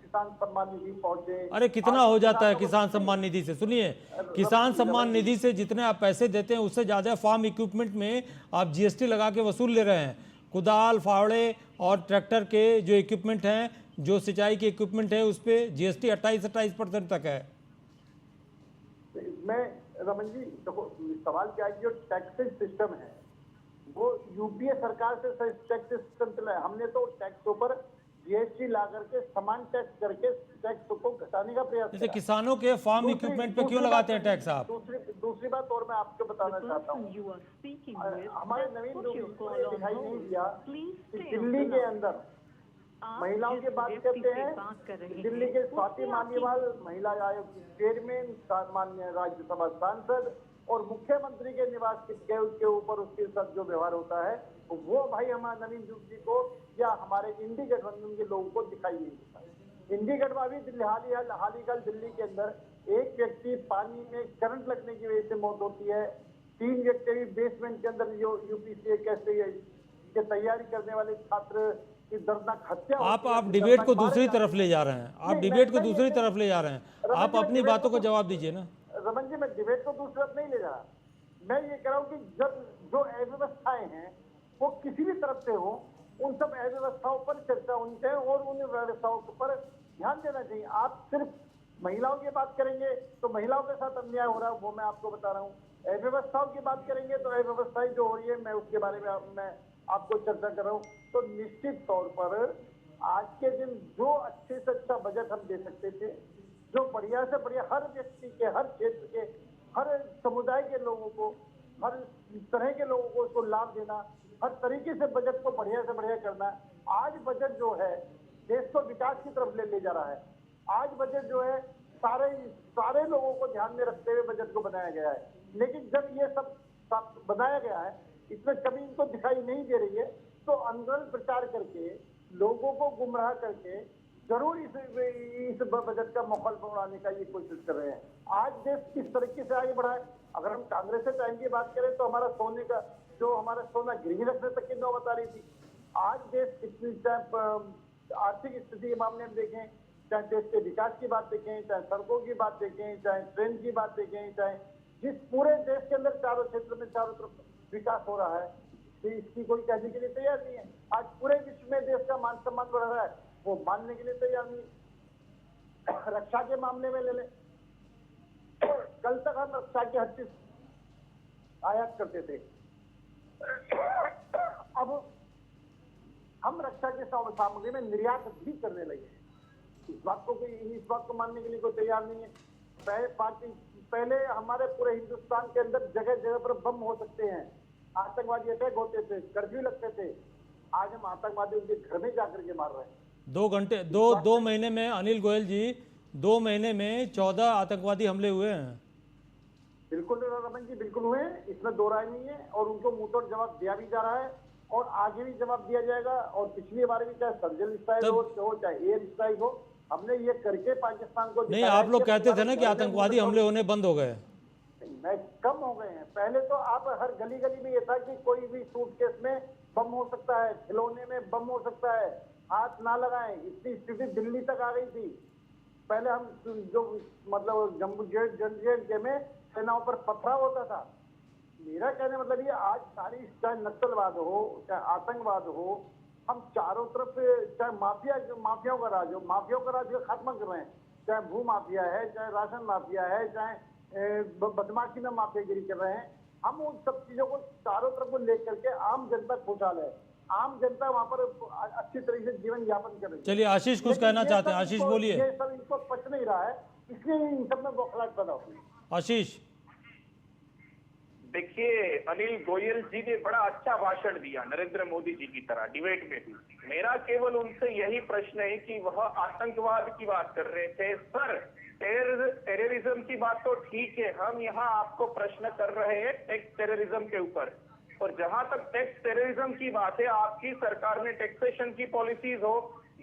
किसान सम्मान निधि पहुंचे। अरे कितना हो जाता है किसान सम्मान निधि से? सुनिए, किसान सम्मान निधि से जितने आप पैसे देते हैं उससे ज्यादा फार्म इक्विपमेंट में आप जीएसटी लगा के वसूल ले रहे हैं। कुदाल, फावड़े और ट्रैक्टर के जो इक्विपमेंट हैं, जो सिंचाई के इक्विपमेंट है, उस पर जीएसटी 28% तक है। इसमें रमन जी देखो, सवाल क्या है, जो टैक्सेस सिस्टम है वो यूपीए सरकार से टैक्स सिस्टम चला है। हमने तो टैक्सों पर जीएसटी ला करके समान टैक्स करके टैक्स को घटाने का प्रयास जैसे किया। किसानों के फार्म इक्विपमेंट पे क्यों लगाते हैं टैक्स आप? दूसरी बात और मैं आपको बताना चाहता हूँ, हमारे नवीन दुबे को ये दिखाई नहीं दिया कि दिल्ली के अंदर महिलाओं की बात करते हैं। दिल्ली के स्वाति मालीवाल महिला आयोग की चेयरमैन, माननीय राज्यसभा सांसद और मुख्यमंत्री के निवास के ऊपर उसके साथ जो व्यवहार होता है वो भाई हमारे नवीन दुबे जी को या हमारे इंडी गठबंधन के लोगों को दिखाई नहीं देता। इंडी गठबंधन हाल ही कल दिल्ली के अंदर एक व्यक्ति पानी में करंट लगने की वजह से मौत होती है। 3 व्यक्ति बेसमेंट के अंदर जो यूपीसीए कैसे की तैयारी करने वाले छात्र कि दर्दनाक हत्या आप होती है, डिबेट को दर्दनाक मारे दूसरी जाते तरफ हैं। ले जा रहे हैं, आप नहीं, डिबेट को मैं ये दूसरी नहीं- तरफ ले जा रहे हैं। रमन आप जी, मैं अपनी डिबेट बातों को को- जवाब दीजिए ना। रमन जी, मैं डिबेट को दूसरी तरफ नहीं ले जा रहा। मैं ये कह रहा हूँ कि जब जो अव्यवस्थाएं हैं वो किसी भी तरफ से हो, उन सब अव्यवस्थाओं पर चर्चा होनी चाहिए और उन व्यवस्थाओं पर ध्यान देना चाहिए। आप सिर्फ महिलाओं की बात करेंगे तो महिलाओं के साथ अन्याय हो रहा है, वो मैं आपको बता रहा हूँ। अव्यवस्थाओं की बात करेंगे तो अव्यवस्थाएं जो हो रही है, मैं उसके बारे में मैं आपको चर्चा कर रहा हूँ। तो निश्चित तौर पर आज के दिन जो अच्छे से अच्छा बजट हम दे सकते थे, जो बढ़िया से बढ़िया हर व्यक्ति के, हर क्षेत्र के, हर समुदाय के लोगों को, हर तरह के लोगों को उसको लाभ देना, हर तरीके से बजट को बढ़िया से बढ़िया करना। आज बजट जो है देश को विकास की तरफ ले जा रहा है। आज बजट जो है सारे लोगों को ध्यान में रखते हुए बजट को बनाया गया है। लेकिन जब ये सब बनाया गया है, इसमें कभी इनको दिखाई नहीं दे रही है, तो अंदर प्रचार करके लोगों को गुमराह करके जरूर इस बजट का माहौल बनाने का ये कोशिश कर रहे हैं। आज देश किस तरीके से आगे बढ़ा है, अगर हम कांग्रेस से टाइम की बात करें तो हमारा सोने का जो हमारा सोना गिरवी रखने तक की नौबत आ रही थी। आज देश कितनी, चाहे आर्थिक स्थिति के मामले में देखें, चाहे देश के विकास की बात देखें, चाहे सड़कों की बात देखें, चाहे ट्रेन की बात देखें, चाहे जिस पूरे देश के अंदर चारों क्षेत्र में चारों तरफ विकास हो रहा है, तो इसकी कोई कहने के लिए तैयार नहीं है। आज पूरे विश्व में देश का मान सम्मान बढ़ रहा है, वो मानने के लिए तैयार नहीं। रक्षा के मामले में ले लें, कल तक हम रक्षा की हर चीज आयात करते थे, अब हम रक्षा की सामग्री में निर्यात भी करने लगे। इस बात को मानने के लिए कोई तैयार नहीं है। पहले हमारे पूरे हिंदुस्तान के अंदर जगह जगह पर बम हो सकते हैं, आतंकवादी अटैक होते थे, कर्फ्यू लगते थे। आज हम आतंकवादी उनके घर में जाकर के मार रहे हैं। 2 महीने में अनिल गोयल जी, 2 महीने में 14 आतंकवादी हमले हुए हैं। बिल्कुल रमन जी, बिल्कुल हुए, इसमें दो राय नहीं है। और उनको मुंहतोड़ जवाब दिया भी जा रहा है और आगे भी जवाब दिया जाएगा। और पिछली बार भी चाहे सर्जिकल स्ट्राइक हो चाहे एयर स्ट्राइक हो, हमने ये करके पाकिस्तान को नहीं, आप लोग कहते थे ना कि आतंकवादी हमले होने बंद हो गए। नहीं, कम हो गए हैं। पहले तो आप हर गली गली में ये था कि कोई भी सूटकेस में बम हो सकता है, खिलौने में बम हो सकता है, हाथ ना लगाएं। इतनी स्थिति दिल्ली तक आ गई थी। पहले हम जो मतलब जम्मू जे में सेनाओं पर पथराव होता था। मेरा कहने मतलब ये, आज सारी चाहे नक्सलवाद हो चाहे आतंकवाद हो, हम चारों तरफ चाहे माफियाओं का राज हो, माफियाओं का राज खत्म कर रहे हैं। चाहे भू माफिया है, चाहे राशन माफिया है, चाहे बदमाशी में माफियागिरी कर रहे हैं। हम उन सब चीजों को चारों तरफ को लेकर के आम जनता खुशहाल है, आम जनता वहां पर अच्छी तरीके से जीवन यापन कर रही है। चलिए, आशीष कुछ कहना चाहते हैं। आशीष बोलिए। ये सब इनको पच नहीं रहा है, इसलिए इन सब में बौखलाहट पैदा होती है। आशीष, देखिए, अनिल गोयल जी ने बड़ा अच्छा भाषण दिया नरेंद्र मोदी जी की तरह डिबेट में भी। मेरा केवल उनसे यही प्रश्न है कि वह आतंकवाद की बात कर रहे थे। सर, टेररिज्म की बात तो ठीक है, हम यहाँ आपको प्रश्न कर रहे हैं टैक्स टेररिज्म के ऊपर। और जहां तक टैक्स टेररिज्म की बात है, आपकी सरकार ने टैक्सेशन की पॉलिसीज हो,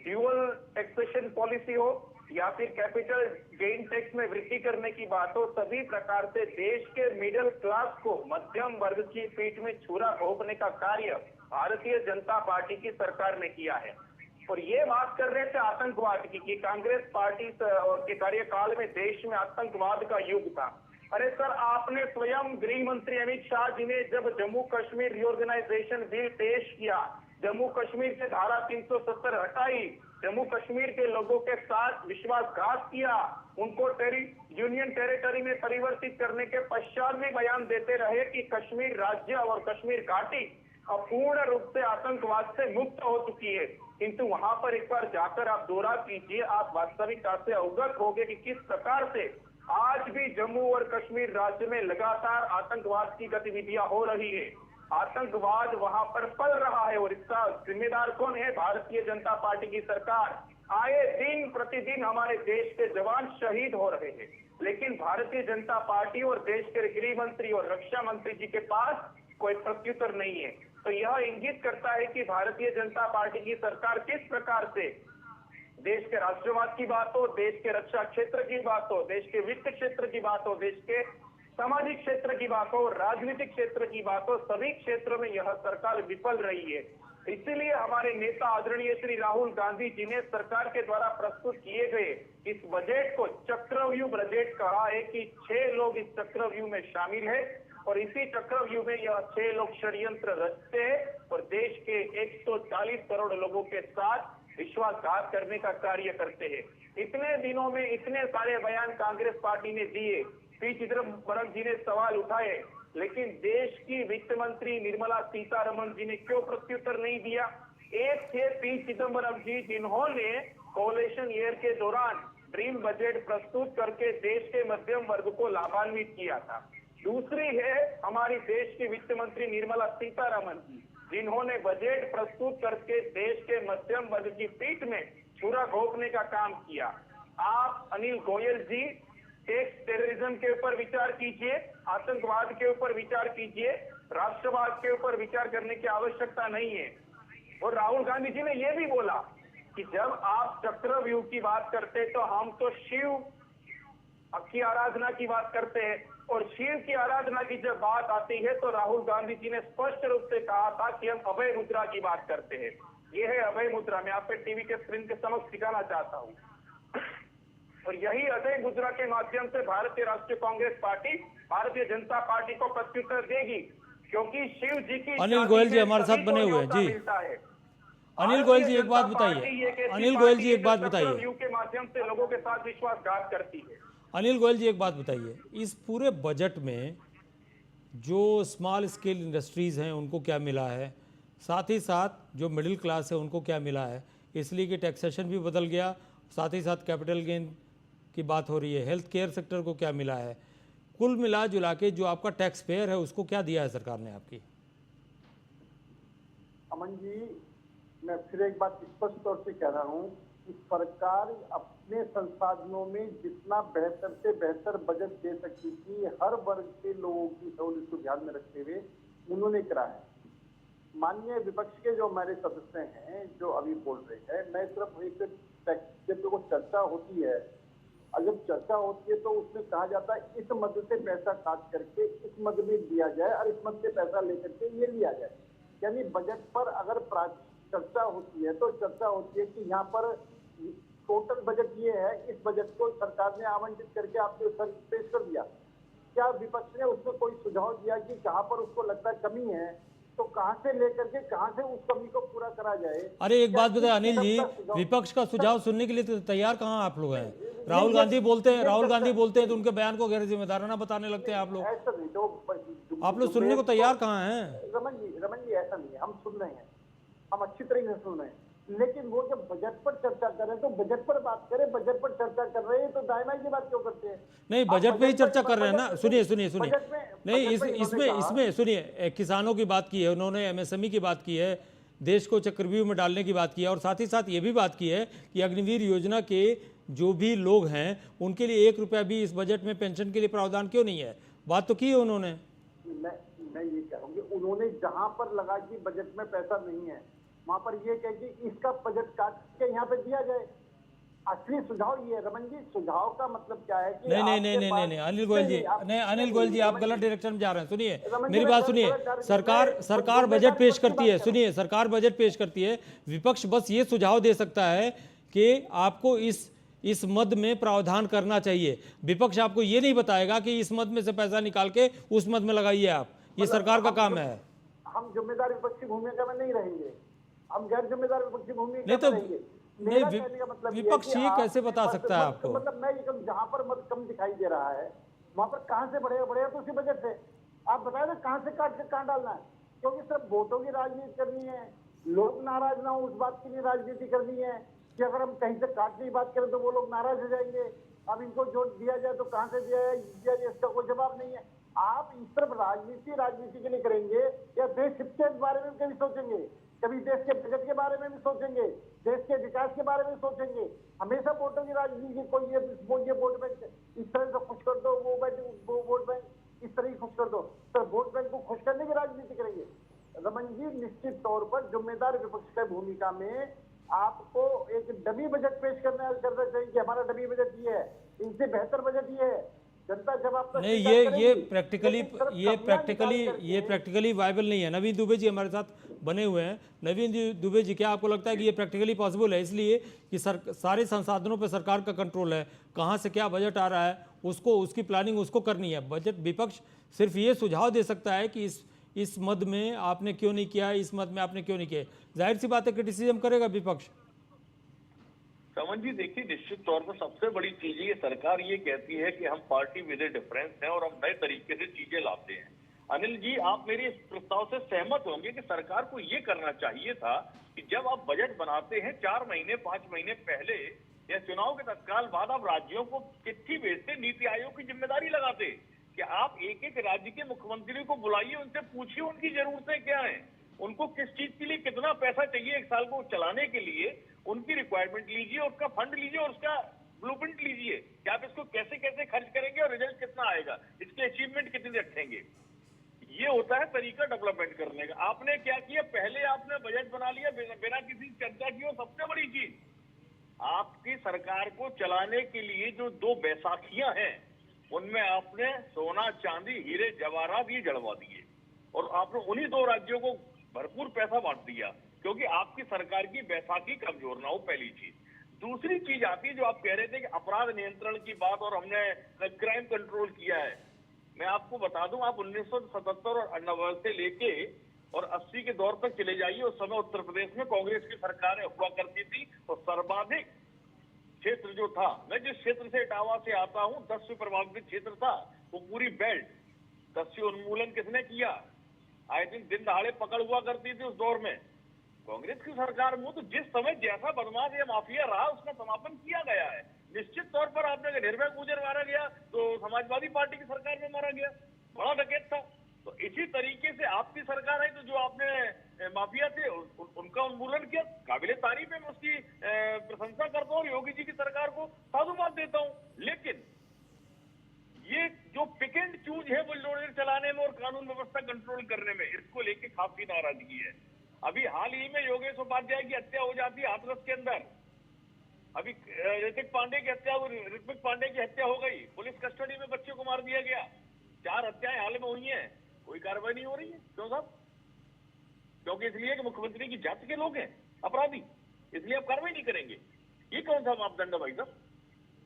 ड्यूअल टैक्सेशन पॉलिसी हो या फिर कैपिटल गेन टैक्स में वृद्धि करने की बात हो, सभी प्रकार से देश के मिडिल क्लास को, मध्यम वर्ग की पीठ में छुरा घोंपने का कार्य भारतीय जनता पार्टी की सरकार ने किया है। और ये बात कर रहे थे आतंकवाद की कि कांग्रेस पार्टी के कार्यकाल में देश में आतंकवाद का युग था। अरे सर, आपने स्वयं गृह मंत्री अमित शाह जी ने जब जम्मू कश्मीर रिओर्गेनाइजेशन बिल पेश किया, जम्मू कश्मीर से धारा 370 हटाई, जम्मू कश्मीर के लोगों के साथ विश्वासघात किया, उनको यूनियन टेरिटरी में परिवर्तित करने के पश्चात भी बयान देते रहे कि कश्मीर राज्य और कश्मीर घाटी अपूर्ण रूप से आतंकवाद से मुक्त हो चुकी है। किंतु वहां पर एक बार जाकर आप दौरा कीजिए, आप वास्तविकता से अवगत होंगे कि किस प्रकार से आज भी जम्मू और कश्मीर राज्य में लगातार आतंकवाद की गतिविधियां हो रही है। आतंकवाद वहां पर पल रहा है और इसका जिम्मेदार कौन है? भारतीय जनता पार्टी की सरकार। आए दिन प्रतिदिन हमारे देश के जवान शहीद हो रहे हैं, लेकिन भारतीय जनता पार्टी और देश के गृह मंत्री और रक्षा मंत्री जी के पास कोई प्रत्युत्तर नहीं है। तो यह इंगित करता है कि भारतीय जनता पार्टी की सरकार किस प्रकार से देश के राष्ट्रवाद की बात हो, देश के रक्षा क्षेत्र की बात हो, देश के वित्त क्षेत्र की बात हो, देश के सामाजिक क्षेत्र की बात हो, राजनीतिक क्षेत्र की बात हो, सभी क्षेत्रों में यह सरकार विफल रही है। इसीलिए हमारे नेता आदरणीय श्री राहुल गांधी जी ने सरकार के द्वारा प्रस्तुत किए गए इस बजट को चक्रव्यूह बजट कहा है कि 6 लोग इस चक्रव्यूह में शामिल है और इसी चक्रव्यूह में यह 6 लोग षड्यंत्र रचते हैं और देश के 140 करोड़ लोगों के साथ विश्वासघात करने का कार्य करते हैं। इतने दिनों में इतने सारे बयान कांग्रेस पार्टी ने दिए, पी चिदम्बरम जी ने सवाल उठाए, लेकिन देश की वित्त मंत्री निर्मला सीतारमण जी ने क्यों प्रत्युत्तर नहीं दिया? एक थे पी चिदम्बरम जी जिन्होंने कोलेशन ईयर के दौरान ड्रीम बजट प्रस्तुत करके देश के मध्यम वर्ग को लाभान्वित किया था। दूसरी है हमारी देश की वित्त मंत्री निर्मला सीतारमण जी, जिन्होंने बजट प्रस्तुत करके देश के मध्यम वर्ग की पीठ में छुरा घोंपने का काम किया। आप अनिल गोयल जी टैक्स टेररिज्म के ऊपर विचार कीजिए, आतंकवाद के ऊपर विचार कीजिए, राष्ट्रवाद के ऊपर विचार करने की आवश्यकता नहीं है। और राहुल गांधी जी ने यह भी बोला कि जब आप चक्रव्यूह की बात करते तो हम तो शिव की आराधना की बात करते हैं, और शिव की आराधना की जब बात आती है तो राहुल गांधी जी ने स्पष्ट रूप से कहा था कि हम अभय मुद्रा की बात करते हैं। यह है अभय मुद्रा, मैं आप पे टीवी के स्क्रीन के समक्ष दिखाना चाहता हूं। और यही अभय मुद्रा के माध्यम से भारतीय राष्ट्रीय कांग्रेस पार्टी भारतीय जनता पार्टी को प्रत्युत्तर देगी, क्योंकि शिव जी की अनिल गोयल जी हमारे साथ बने हुए हैं जी। अनिल गोयल जी एक बात बताइए, अनिल गोयल जी एक बात बताइए, के माध्यम से लोगों के साथ विश्वासघात करती है। अनिल गोयल जी एक बात बताइए, इस पूरे बजट में जो स्मॉल स्केल इंडस्ट्रीज़ हैं उनको क्या मिला है, साथ ही साथ जो मिडिल क्लास है उनको क्या मिला है, इसलिए कि टैक्सेशन भी बदल गया, साथ ही साथ कैपिटल गेन की बात हो रही है, हेल्थ केयर सेक्टर को क्या मिला है, कुल मिला जुला के जो आपका टैक्स पेयर है उसको क्या दिया है सरकार ने आपकी? अमन जी, मैं फिर एक बात स्पष्ट तौर से कह रहा हूँ कि सरकार अपने संसाधनों में जितना बेहतर से बेहतर बजट दे सकती थी, हर वर्ग के लोगों की सहूलियत को ध्यान में रखते हुए उन्होंने करा है। माननीय विपक्ष के जो हमारे सदस्य हैं जो अभी बोल रहे हैं, मैं सिर्फ एक जब को चर्चा होती है, और जब चर्चा होती है तो उसमें कहा जाता है इस मद से पैसा काट करके इस मद में दिया जाए और इस मद से पैसा लेकर के ये लिया जाए। यानी बजट पर अगर चर्चा होती है तो चर्चा होती है कि यहाँ पर टोटल बजट ये है, इस बजट को सरकार ने आवंटित करके आपके सर पेश कर दिया। क्या विपक्ष ने उसमें कोई सुझाव दिया कि कहाँ पर उसको लगता है कमी है, तो कहां से लेकर के कहां से उस कमी को पूरा करा जाए? अरे एक बात बताए अनिल जी, विपक्ष का सुझाव सुनने के लिए तो तैयार कहाँ आप लोग हैं? राहुल गांधी बोलते हैं तो उनके बयान को गैर जिम्मेदाराना बताने लगते हैं आप लोग। ऐसा नहीं, तो आप लोग सुनने को तैयार कहाँ हैं? रमन जी ऐसा नहीं है, हम सुन रहे हैं, हम अच्छी तरीके से सुन रहे हैं, लेकिन वो जब बजट पर चर्चा कर रहे हैं तो बजट पर बात करें, बजट पर चर्चा कर रहे हैं तो दायमाई की बात क्यों करते हैं? नहीं, बजट पे ही चर्चा कर रहे हैं ना। सुनिए नहीं, इसमें सुनिए, किसानों की बात की है उन्होंने, एमएसएमई की बात की है, देश को चक्रव्यूह में डालने की बात की है, और साथ ही साथ ये भी बात की है कि अग्निवीर योजना के जो भी लोग हैं उनके लिए 1 रुपया भी इस बजट में पेंशन के लिए प्रावधान क्यों नहीं है, बात तो की है उन्होंने। मैं ये कहूँगी, उन्होंने जहां पर लगा कि बजट में पैसा नहीं है वहां पर ये कहे कि इसका बजट काट के यहाँ पे दिया जाए। असली सुझाव ये है रमन जी, सुझाव का मतलब क्या है कि नहीं अनिल गोयल जी आप गलत डायरेक्शन में जा रहे हैं। सुनिए मेरी बात सुनिए, सरकार बजट पेश करती है, सुनिए सरकार बजट पेश करती है, विपक्ष बस ये सुझाव दे सकता है कि आपको इस मद में प्रावधान करना चाहिए। विपक्ष आपको ये नहीं बताएगा कि इस मद में से पैसा निकाल के उस मद में लगाइए आप, ये सरकार का काम है। हम जिम्मेदार विपक्षी भूमिका में नहीं रहेंगे, हम गैर जिम्मेदार विपक्षी भूमिका नहीं तो रहेंगे। नहीं, विपक्ष ये कैसे बता सकता है आपको? मतलब मैं ये जहां पर मत कम दिखाई दे रहा है वहां पर कहां से बढ़ेगा तो उसी बजट से आप बताए ना कहां से काट के कहां डालना है, क्योंकि सिर्फ वोटों की राजनीति करनी है, लोग नाराज ना हो उस बात के लिए राजनीति करनी है कि अगर हम कहीं से काटने की बात करें तो वो लोग नाराज हो जाएंगे। अब इनको जो दिया जाए तो कहां से दिया जाए इसका कोई जवाब नहीं है। आप इस तरफ राजनीति के लिए करेंगे या देश हित के बारे में कभी सोचेंगे, कभी देश के बजट के बारे में भी सोचेंगे, देश के विकास के बारे में सोचेंगे? हमेशा वोटों की राजनीति, कोई ये वोट बैंक इस तरह से खुश कर दो, वो वोट बैंक इस तरह खुश कर दो, तो वोट बैंक को खुश करने की राजनीति करेंगे। रमन जी, निश्चित तौर पर जिम्मेदार विपक्ष की भूमिका में आपको एक डमी बजट पेश करना चाहिए कि हमारा डमी बजट ये है, इनसे बेहतर बजट ये है, जनता जब आपका नहीं, स्वीकार ये करेगी, प्रैक्टिकली लेकिन सिर्फ ये कमियां प्रैक्टिकली निकाल करके- ये प्रैक्टिकली वायबल नहीं है। नवीन दुबे जी हमारे साथ बने हुए हैं। नवीन जी दुबे जी, क्या आपको लगता है कि ये प्रैक्टिकली पॉसिबल है? इसलिए कि सारे संसाधनों पर सरकार का कंट्रोल है, कहाँ से क्या बजट आ रहा है उसको, उसकी प्लानिंग उसको करनी है। बजट विपक्ष सिर्फ ये सुझाव दे सकता है कि इस मद में आपने क्यों नहीं किया, इस मद में आपने क्यों नहीं किया। जाहिर सी बात है क्रिटिसिज्म करेगा विपक्ष। समन जी देखिए, निश्चित तौर पर सबसे बड़ी चीज ये सरकार ये कहती है कि हम पार्टी विद ए डिफरेंस हैं और हम नए तरीके से चीजें लाते हैं। अनिल जी, आप मेरे इस प्रस्ताव से सहमत होंगे कि सरकार को ये करना चाहिए था कि जब आप बजट बनाते हैं 4 महीने 5 महीने पहले या चुनाव के तत्काल बाद आप राज्यों को चिट्ठी भेजते, नीति आयोग की जिम्मेदारी लगाते कि आप एक एक राज्य के मुख्यमंत्री को बुलाइए, उनसे पूछिए उनकी जरूरतें क्या हैं, उनको किस चीज के लिए कितना पैसा चाहिए एक साल को चलाने के लिए, उनकी रिक्वायरमेंट लीजिए, उसका फंड लीजिए और उसका ब्लूप्रिंट लीजिए कि आप इसको कैसे कैसे खर्च करेंगे और रिजल्ट कितना आएगा, इसके अचीवमेंट कितने रखेंगे। ये होता है तरीका डेवलपमेंट करने का। आपने क्या किया, पहले आपने बजट बना लिया बिना किसी चर्चा की। और सबसे बड़ी चीज, आपकी सरकार को चलाने के लिए जो 2 बैसाखियां हैं उनमें आपने सोना चांदी हीरे जवाहरात ये जड़वा दिए और आपने उन्हीं 2 राज्यों को भरपूर पैसा बांट दिया क्योंकि आपकी सरकार की बैसाखी कमजोर ना हो, पहली चीज। दूसरी चीज आती है जो आप कह रहे थे कि अपराध नियंत्रण की बात और हमने क्राइम कंट्रोल किया है। मैं आपको बता दूं, आप 1977 और 90 से लेके और 80 के दौर तक चले जाइए। उस समय उत्तर प्रदेश में कांग्रेस की सरकार हुआ करती थी और सर्वाधिक क्षेत्र जो था, मैं जिस क्षेत्र से इटावा से आता हूं, 10 प्रभावित क्षेत्र था, वो पूरी बेल्ट। 10 उन्मूलन किसने किया? आए दिन दहाड़े पकड़ हुआ करती थी उस दौर में कांग्रेस की सरकार में। तो जिस समय जैसा बदमाश या माफिया रहा उसका समापन किया गया है। निश्चित तौर पर आपने निर्भय गुजर मारा गया तो समाजवादी पार्टी की सरकार में मारा गया, बड़ा डकैत था। तो इसी तरीके से आपकी सरकार है तो जो आपने माफिया थे उनका उन्मूलन किया, काबिले तारीफ है, मैं उसकी प्रशंसा करता हूँ और योगी जी की सरकार को साधुवाद देता हूँ। लेकिन ये जो पिक एंड चूज है बुलडोजर चलाने में और कानून व्यवस्था कंट्रोल करने में, इसको लेके काफी नाराजगी है। अभी हाल ही में योगेश उपाध्याय की हत्या हो जाती है हाथरस के अंदर। अभी ऋतिक पांडे की हत्या हो गई, पुलिस कस्टडी में बच्चे को मार दिया गया। 4 हत्याएं हाल में हुई हैं, कोई कार्रवाई नहीं हो रही है। क्यों साहब? क्योंकि इसलिए कि मुख्यमंत्री की जाति के लोग हैं अपराधी, इसलिए आप कार्रवाई नहीं करेंगे। ये कौन सा मापदंड है भाई साहब?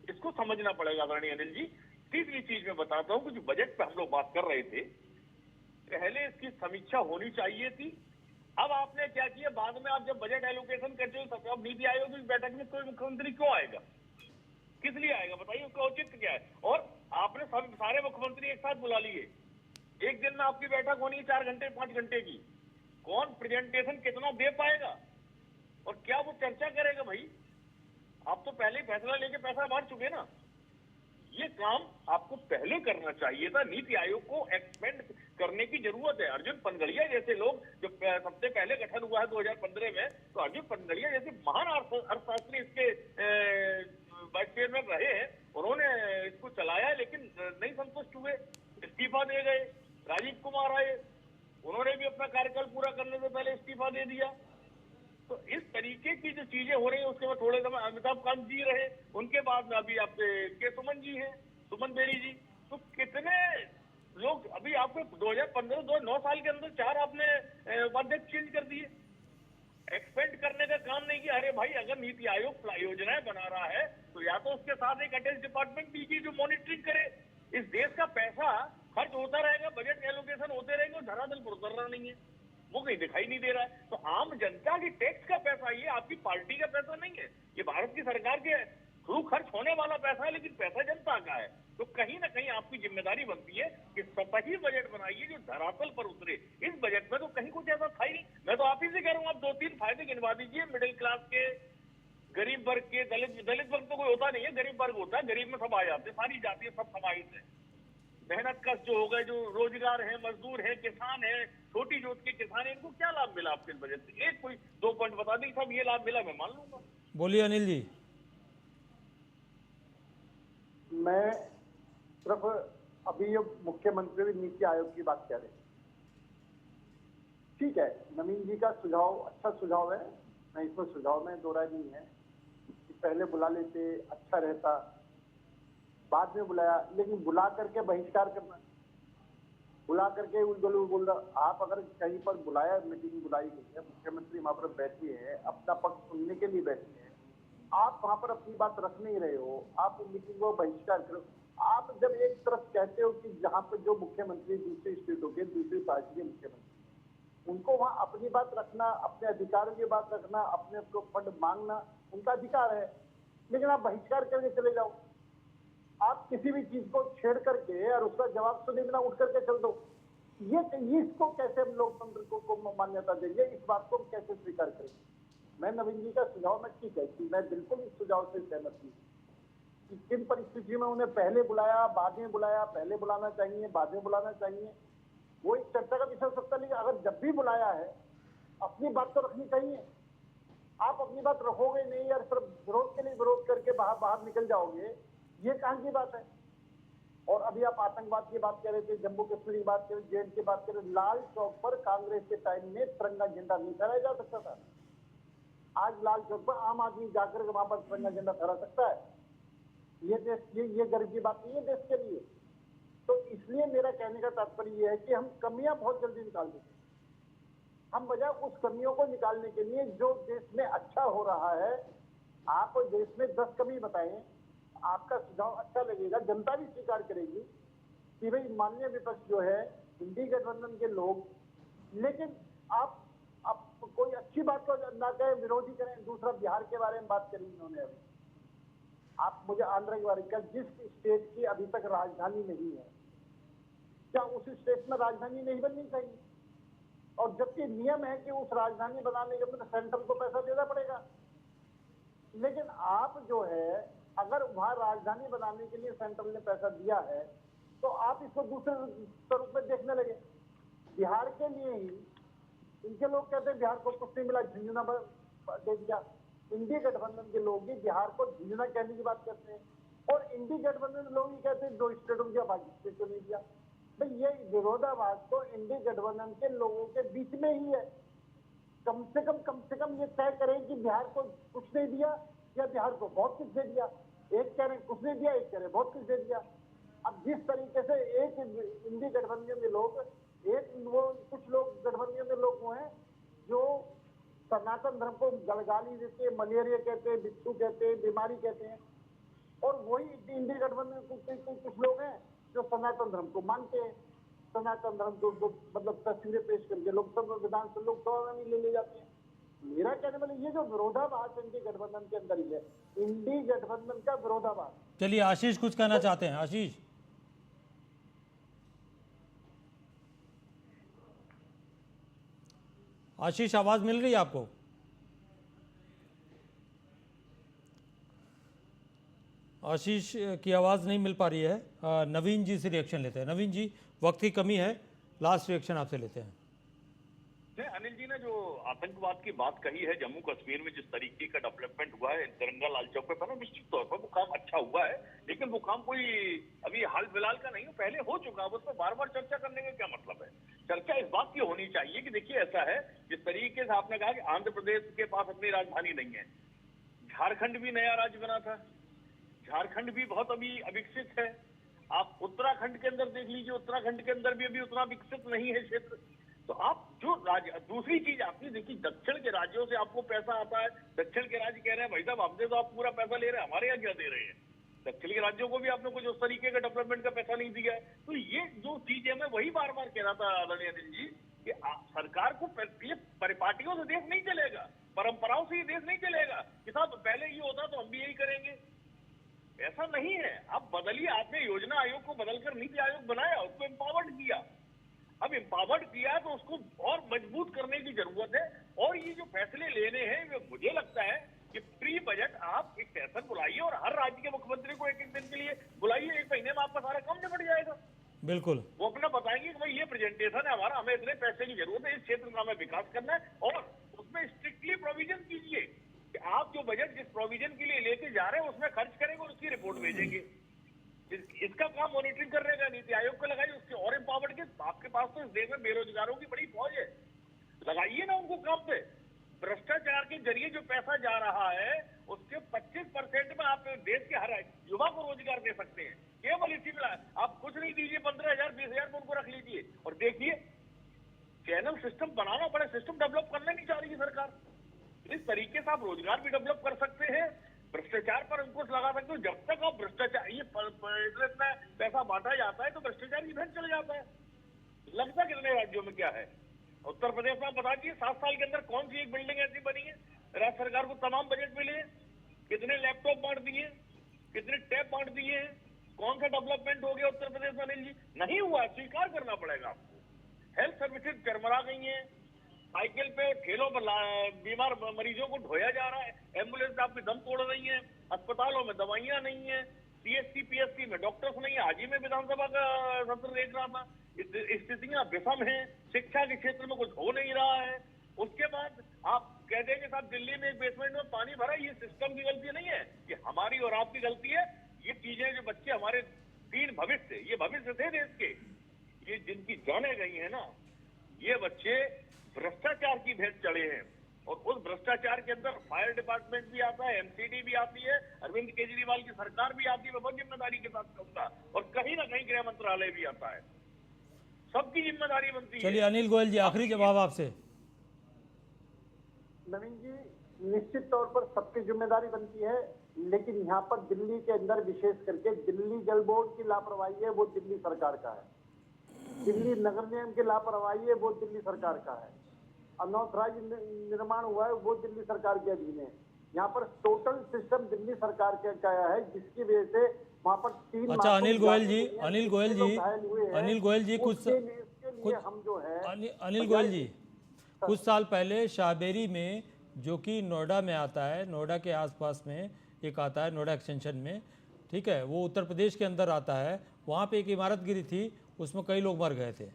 इसको समझना पड़ेगा आदरणीय अनिल जी। तीसरी चीज मैं बताता हूं कि जो बजट पे हम लोग बात कर रहे थे, पहले इसकी समीक्षा होनी चाहिए थी। अब आपने क्या किया, बाद में आप जब बजट एलोकेशन करते हो तो अब नीति आयोग की बैठक में कोई मुख्यमंत्री क्यों आएगा, किस लिए आएगा बताइए, उसका औचित्य क्या है? और आपने सारे मुख्यमंत्री एक साथ बुला लिए, एक दिन में आपकी बैठक होनी है 4 घंटे 5 घंटे की, कौन प्रेजेंटेशन कितना दे पाएगा और क्या वो चर्चा करेगा? भाई आप तो पहले ही फैसला लेके पैसा बांट चुके ना। ये काम आपको पहले करना चाहिए था। नीति आयोग को एक्सपेंड करने की जरूरत है। अर्जुन पनगड़िया जैसे लोग, जो सबसे पहले गठन हुआ है 2015 में, तो अर्जुन पनगड़िया जैसे महान अर्थशास्त्री इसके वाइस चेयरमैन रहे हैं, उन्होंने इसको चलाया लेकिन नहीं संतुष्ट हुए, इस्तीफा दे गए। राजीव कुमार आए, उन्होंने भी अपना कार्यकाल पूरा करने से पहले इस्तीफा दे दिया। तो इस तरीके की जो चीजें हो रही है, उसके बाद थोड़े समय अमिताभ कांत जी रहे, उनके बाद में अभी आपके के सुमन जी हैं, सुमन बेरी जी। तो कितने लोग अभी आपको 2015 9 साल के अंदर 4 आपने उपाध्यक्ष चेंज कर दिए। एक्सपेंड करने का काम नहीं किया। अरे भाई, अगर नीति आयोग योजनाएं बना रहा है तो या तो उसके साथ एक अटैच डिपार्टमेंट दीजिए जो मॉनिटरिंग करे। इस देश का पैसा खर्च होता रहेगा, बजट एलोकेशन होते रहेंगे और धरातल पर उतर रहा नहीं है, वो कहीं दिखाई नहीं दे रहा है। तो आम जनता की टैक्स का पैसा, ये आपकी पार्टी का पैसा नहीं है, ये भारत की सरकार के थ्रू खर्च होने वाला पैसा है, लेकिन पैसा जनता का है। तो कहीं ना कहीं आपकी जिम्मेदारी बनती है कि सतही बजट बनाइए जो धरातल पर उतरे। इस बजट में तो कहीं कुछ ऐसा था ही नहीं। मैं तो आप ही से कह रहा हूँ, आप 2-3 फायदे गिनवा दीजिए मिडिल क्लास के, गरीब वर्ग के, दलित वर्ग तो कोई होता नहीं है, गरीब वर्ग होता है, गरीब में सब आ जाते हैं, सारी जातियां सब समाहित है। मेहनत कश जो हो गए, जो रोजगार है, मजदूर है, किसान है, छोटी जोत के किसान है, इनको क्या लाभ मिला आपके बजट से? एक कोई 2 पॉइंट बता दें सब ये लाभ मिला, मैं मान लूंगा। बोलिए अनिल जी। मैं सिर्फ अभी ये मुख्यमंत्री नीति आयोग की बात कह रहे हैं। ठीक है, नवीन जी का सुझाव अच्छा सुझाव है, मैं इसमें सुझाव में दो राय नहीं है कि पहले बुला लेते अच्छा रहता। बाद में बुलाया, लेकिन बुला करके बहिष्कार करना, बुला करके उल्लू बोल रहा। आप अगर कहीं पर बुलाया, मीटिंग बुलाई गई है, मुख्यमंत्री वहां पर बैठे हैं, अपना पक्ष सुनने के लिए बैठे हैं, आप वहां पर अपनी बात रख नहीं रहे हो, आप मीटिंग को बहिष्कार करो। आप जब एक तरफ कहते हो कि जहां पर जो मुख्यमंत्री दूसरी स्टेटों के, दूसरी पार्टी के मुख्यमंत्री, उनको वहां अपनी बात रखना, अपने अधिकारों की बात रखना, अपने को फंड मांगना उनका अधिकार है, लेकिन आप बहिष्कार करके चले जाओ। आप किसी भी चीज को छेड़ करके और उसका जवाब सुने बिना उठ करके चल दो। ये इसको कैसे हम लोकतंत्र को मान्यता देंगे? इस बात को हम कैसे स्वीकार करेंगे? मैं नवीन जी का सुझाव मैं ठीक है कि मैं बिल्कुल इस सुझाव से सहमत हूँ कि किन परिस्थितियों में उन्हें पहले बुलाया, बाद में बुलाया, पहले बुलाना चाहिए, बाद में बुलाना चाहिए, वो एक चर्चा का विषय हो सकता है। लेकिन अगर जब भी बुलाया है, अपनी बात तो रखनी चाहिए। आप अपनी बात रखोगे नहीं यार, सिर्फ विरोध के लिए विरोध करके बाहर निकल जाओगे, ये कहां की बात है? और अभी आप आतंकवाद की बात कर रहे थे, जम्मू कश्मीर की बात कर रहे, जेल की बात कर रहे। लाल चौक पर कांग्रेस के टाइम में तिरंगा झंडा नहीं फहराया जा सकता था। आज लाल चौक पर आम आदमी जाकर वहां पर तिरंगा झंडा फहरा सकता है। ये देश, ये गर्व की बात नहीं है देश के लिए। तो इसलिए मेरा कहने का तात्पर्य यह है कि हम कमियां बहुत जल्दी निकाल देते हैं। हम बजाय उस कमियों को निकालने के लिए जो देश में अच्छा हो रहा है, आप देश में 10 कमी बताएं, आपका सुझाव अच्छा लगेगा, जनता भी स्वीकार करेगी कि भाई माननीय विपक्ष जो है, इंडी गठबंधन के लोग, लेकिन आप कोई अच्छी बात को ना कहें, विरोधी करें। दूसरा, बिहार के बारे में बात करी इन्होंने अभी। आप मुझे आंध्र के बारे में, जिस स्टेट की अभी तक राजधानी नहीं है, क्या उस स्टेट में राजधानी नहीं बननी चाहिए? और जबकि नियम है कि उस राजधानी बनाने के लिए सेंट्रल को पैसा देना पड़ेगा। लेकिन आप जो है, अगर वहां राजधानी बनाने के लिए सेंट्रल ने पैसा दिया है, तो आप इसको दूसरे स्वरूप में देखने लगे। बिहार के लिए ही इनके लोग कहते हैं बिहार को कुछ नहीं मिला, झुंझुना दे दिया। इंडी गठबंधन के लोग भी बिहार को झुंझुना कहने की बात करते हैं, और इंडी गठबंधन के लोग ही कहते हैं 2 स्टेटों में दिया, बाकी स्टेटों नहीं दिया। भाई ये विरोधाभास तो इंडी गठबंधन के लोगों के बीच में ही है। कम से कम ये तय करें कि बिहार को कुछ नहीं दिया या बिहार को बहुत कुछ दे दिया। एक कह रहे कुछ नहीं दिया, एक कह रहे बहुत कुछ दे दिया। अब जिस तरीके से एक इंडी गठबंधन के लोग, कुछ लोग गठबंधन के लोग वो हैं जो सनातन धर्म को गलगाली देते हैं, मलेरिया कहते हैं, बिच्छू कहते हैं, बीमारी कहते हैं, और वही इंडी गठबंधन कुछ लोग हैं जो सनातन धर्म को मानते हैं। सनातन धर्म को मतलब तस्वीरें पेश करके लोकसभा विधानसभा लोकसभा में ले जाते हैं। मेरा कहने वाला ये जो विरोधाभास इंडी गठबंधन के अंदर ही है, इंडी गठबंधन का विरोधाभास। चलिए, आशीष कुछ कहना चाहते हैं। आशीष, आशीष आवाज मिल रही है आपको? आशीष की आवाज़ नहीं मिल पा रही है। नवीन जी से रिएक्शन लेते हैं। नवीन जी, वक्त की कमी है, लास्ट रिएक्शन आपसे लेते हैं। अनिल जी ने जो आतंकवाद की बात कही है, जम्मू कश्मीर में जिस तरीके का डेवलपमेंट हुआ है, तिरंगा लाल चौक पे पहले निश्चित तौर पर वो काम अच्छा हुआ है, लेकिन वो काम कोई अभी हाल फिलहाल का नहीं, पहले हो चुका है। उस पर बार बार चर्चा करने का क्या मतलब है? चर्चा इस बात की होनी चाहिए कि देखिए ऐसा है, जिस तरीके से आपने कहा कि आंध्र प्रदेश के पास अपनी राजधानी नहीं है, झारखंड भी नया राज्य बना था, झारखंड भी बहुत अभी अविकसित है। आप उत्तराखंड के अंदर देख लीजिए, उत्तराखंड के अंदर भी अभी उतना विकसित नहीं है क्षेत्र। तो आप जो राज्य, दूसरी चीज आपने देखी, दक्षिण के राज्यों से आपको पैसा आता है, दक्षिण के राज्य कह रहे हैं भाई साहब आपने तो आप पूरा पैसा ले रहे हैं, हमारे यहाँ क्या दे रहे हैं? दक्षिण के राज्यों को भी आपने कुछ उस तरीके का डेवलपमेंट का पैसा नहीं दिया है। तो ये जो चीज है, मैं वही बार बार कह रहा था आदरणीय अनिल जी कि सरकार को ये परिपाटियों से देश नहीं चलेगा, परंपराओं से ये देश नहीं चलेगा कि साहब पहले ये होता तो हम भी यही करेंगे। ऐसा नहीं है। अब बदलिए, आपने योजना आयोग को बदलकर नीति आयोग बनाया, उसको एम्पावर्ड किया। अब एम्पावर्ड किया तो उसको और मजबूत करने की जरूरत है। और ये जो फैसले लेने हैं, मुझे लगता है कि प्री बजट आप एक सेशन बुलाइए और हर राज्य के मुख्यमंत्री को एक एक दिन के लिए बुलाइए, 1 महीने में आपका सारा काम निपट जाएगा। बिल्कुल, वो अपना बताएंगे कि भाई ये प्रेजेंटेशन है हमारा, हमें इतने पैसे की जरूरत है, इस क्षेत्र का हमें विकास करना है, और उसमें स्ट्रिक्टली प्रोविजन कीजिए कि आप जो बजट जिस प्रोविजन के लिए लेके जा रहे हैं उसमें खर्च करेंगे और उसकी रिपोर्ट भेजेंगे। इसका काम मॉनिटरिंग करने का नीति आयोग को लगाइए, उसके और एम्पावर्ड के। आपके पास तो इस देश में बेरोजगारों की बड़ी फौज है, लगाइए ना उनको काम पे। भ्रष्टाचार के जरिए जो पैसा जा रहा है उसके 25% में आप देश के हर युवा को रोजगार दे सकते हैं। केवल इसी में आप कुछ नहीं दीजिए, 15,000 20,000 में उनको रख लीजिए और देखिए चैनल सिस्टम बनाना पड़े, सिस्टम डेवलप करने नहीं चाह रही है सरकार। इस तरीके से आप रोजगार भी डेवलप कर सकते हैं, भ्रष्टाचार पर अंकुश लगा सकते हो। जब तक आप भ्रष्टाचार इतना पैसा बांटा जाता है तो भ्रष्टाचार की भेंट चले जाता है। लगता कितने राज्यों में क्या है? उत्तर प्रदेश में आप बता दीजिए 7 साल के अंदर कौन सी एक बिल्डिंग ऐसी बनी है? राज्य सरकार को तमाम बजट मिले हैं, कितने लैपटॉप बांट दिए, कितने टैब बांट दिए हैं, कौन सा डेवलपमेंट हो गया उत्तर प्रदेश में? अनिल जी, नहीं हुआ, स्वीकार करना पड़ेगा आपको। हेल्थ सर्विसेज चरमरा गई हैं, साइकिल पे ठेलों पर बीमार मरीजों को ढोया जा रहा है, एम्बुलेंस आपके दम तोड़ रही है, अस्पतालों में दवाइयां नहीं है, सीएससी पीएससी में डॉक्टर्स नहीं है। आज ही में विधानसभा का सत्र देख रहा था, स्थितियां विषम है, शिक्षा के क्षेत्र में कुछ हो नहीं रहा है। उसके बाद आप कह देंगे साहब दिल्ली में एक बेसमेंट में पानी भरा, ये सिस्टम की गलती नहीं है, ये हमारी और आपकी गलती है। ये चीजें जो बच्चे हमारे तीन भविष्य, ये भविष्य थे देश के, ये जिनकी जाने गई है ना, ये बच्चे भ्रष्टाचार की भेंट चढ़े हैं। और उस भ्रष्टाचार के अंदर फायर डिपार्टमेंट भी आता है, एमसीडी भी आती है, अरविंद केजरीवाल की सरकार भी आती है, मैं बहुत जिम्मेदारी के साथ कहूंगा, और कहीं ना कहीं गृह मंत्रालय भी आता है। सबकी जिम्मेदारी बनती है। चलिए अनिल गोयल जी, आखिरी जवाब आपसे। नवीन जी, निश्चित तौर पर सबकी जिम्मेदारी बनती है, लेकिन यहाँ पर दिल्ली के अंदर विशेष करके दिल्ली जल बोर्ड की लापरवाही है, वो दिल्ली सरकार का है। दिल्ली नगर निगम की लापरवाही है, वो दिल्ली सरकार का है। अनऑथराइज निर्माण हुआ है, वो दिल्ली सरकार के अधीन है। यहाँ पर टोटल सिस्टम दिल्ली सरकार का है, जिसकी वजह से वहाँ पर 3 अच्छा अनिल गोयल जी, कुछ अनिल गोयल जी, हम जो है अनिल गोयल जी, कुछ साल पहले शाहबेरी में, जो कि नोएडा में आता है, नोएडा के आसपास में एक आता है, नोएडा एक्सटेंशन में, ठीक है, वो उत्तर प्रदेश के अंदर आता है, वहाँ पे एक इमारत गिरी थी, उसमें कई लोग मर गए थे।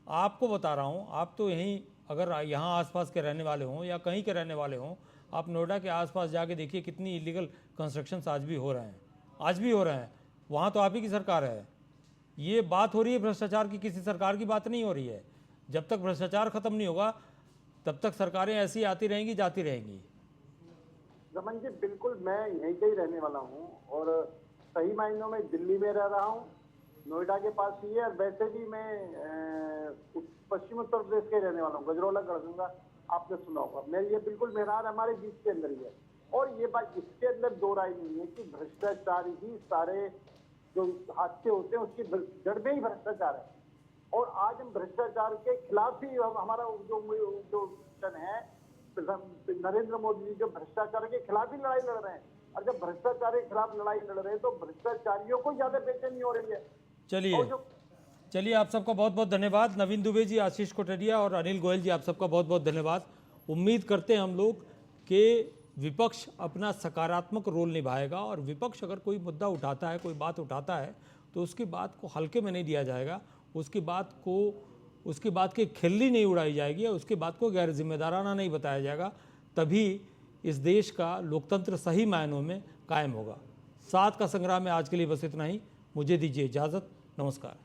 आपको बता रहा हूँ, आप तो यहीं अगर यहाँ आसपास के रहने वाले हों या कहीं के रहने वाले हों, आप नोएडा के आसपास जाके देखिए कितनी इलीगल कंस्ट्रक्शंस आज भी हो रहे हैं, आज भी हो रहे हैं। वहाँ तो आप ही की सरकार है। ये बात हो रही है भ्रष्टाचार की, किसी सरकार की बात नहीं हो रही है। जब तक भ्रष्टाचार खत्म नहीं होगा तब तक सरकारें ऐसी आती रहेंगी, जाती रहेंगी। रमन जी, बिल्कुल मैं यहीं का ही रहने वाला हूँ और सही मायनों में दिल्ली में रह रहा हूँ, नोएडा के पास ही है। और वैसे भी मैं पश्चिम उत्तर प्रदेश के रहने वाला हूँ, गजरौला गढ़गंगा आपने सुना होगा। मैं ये बिल्कुल मेहरार हमारे बीच के अंदर ही है। और ये बात, इसके अंदर दो राय नहीं है कि भ्रष्टाचार ही सारे जो हादसे होते हैं उसकी जड़ में ही भ्रष्टाचार है। और आज हम भ्रष्टाचार के खिलाफ ही हमारा जो मिशन है, नरेंद्र मोदी जी जो भ्रष्टाचार के खिलाफ ही लड़ाई लड़ रहे हैं। और जब भ्रष्टाचार के खिलाफ लड़ाई लड़ रहे हैं तो भ्रष्टाचारियों को ज्यादा बेचैनी हो रही है। चलिए आप सबका बहुत बहुत धन्यवाद। नवीन दुबे जी, आशीष कोटरिया और अनिल गोयल जी, आप सबका बहुत बहुत धन्यवाद। उम्मीद करते हैं हम लोग कि विपक्ष अपना सकारात्मक रोल निभाएगा और विपक्ष अगर कोई मुद्दा उठाता है, कोई बात उठाता है, तो उसकी बात को हल्के में नहीं लिया जाएगा, उसकी बात की खिल्ली नहीं उड़ाई जाएगी और उसकी बात को गैर जिम्मेदाराना नहीं बताया जाएगा। तभी इस देश का लोकतंत्र सही मायनों में कायम होगा। 7 का संग्राम में आज के लिए बस इतना ही। मुझे दीजिए इजाज़त। नमस्कार।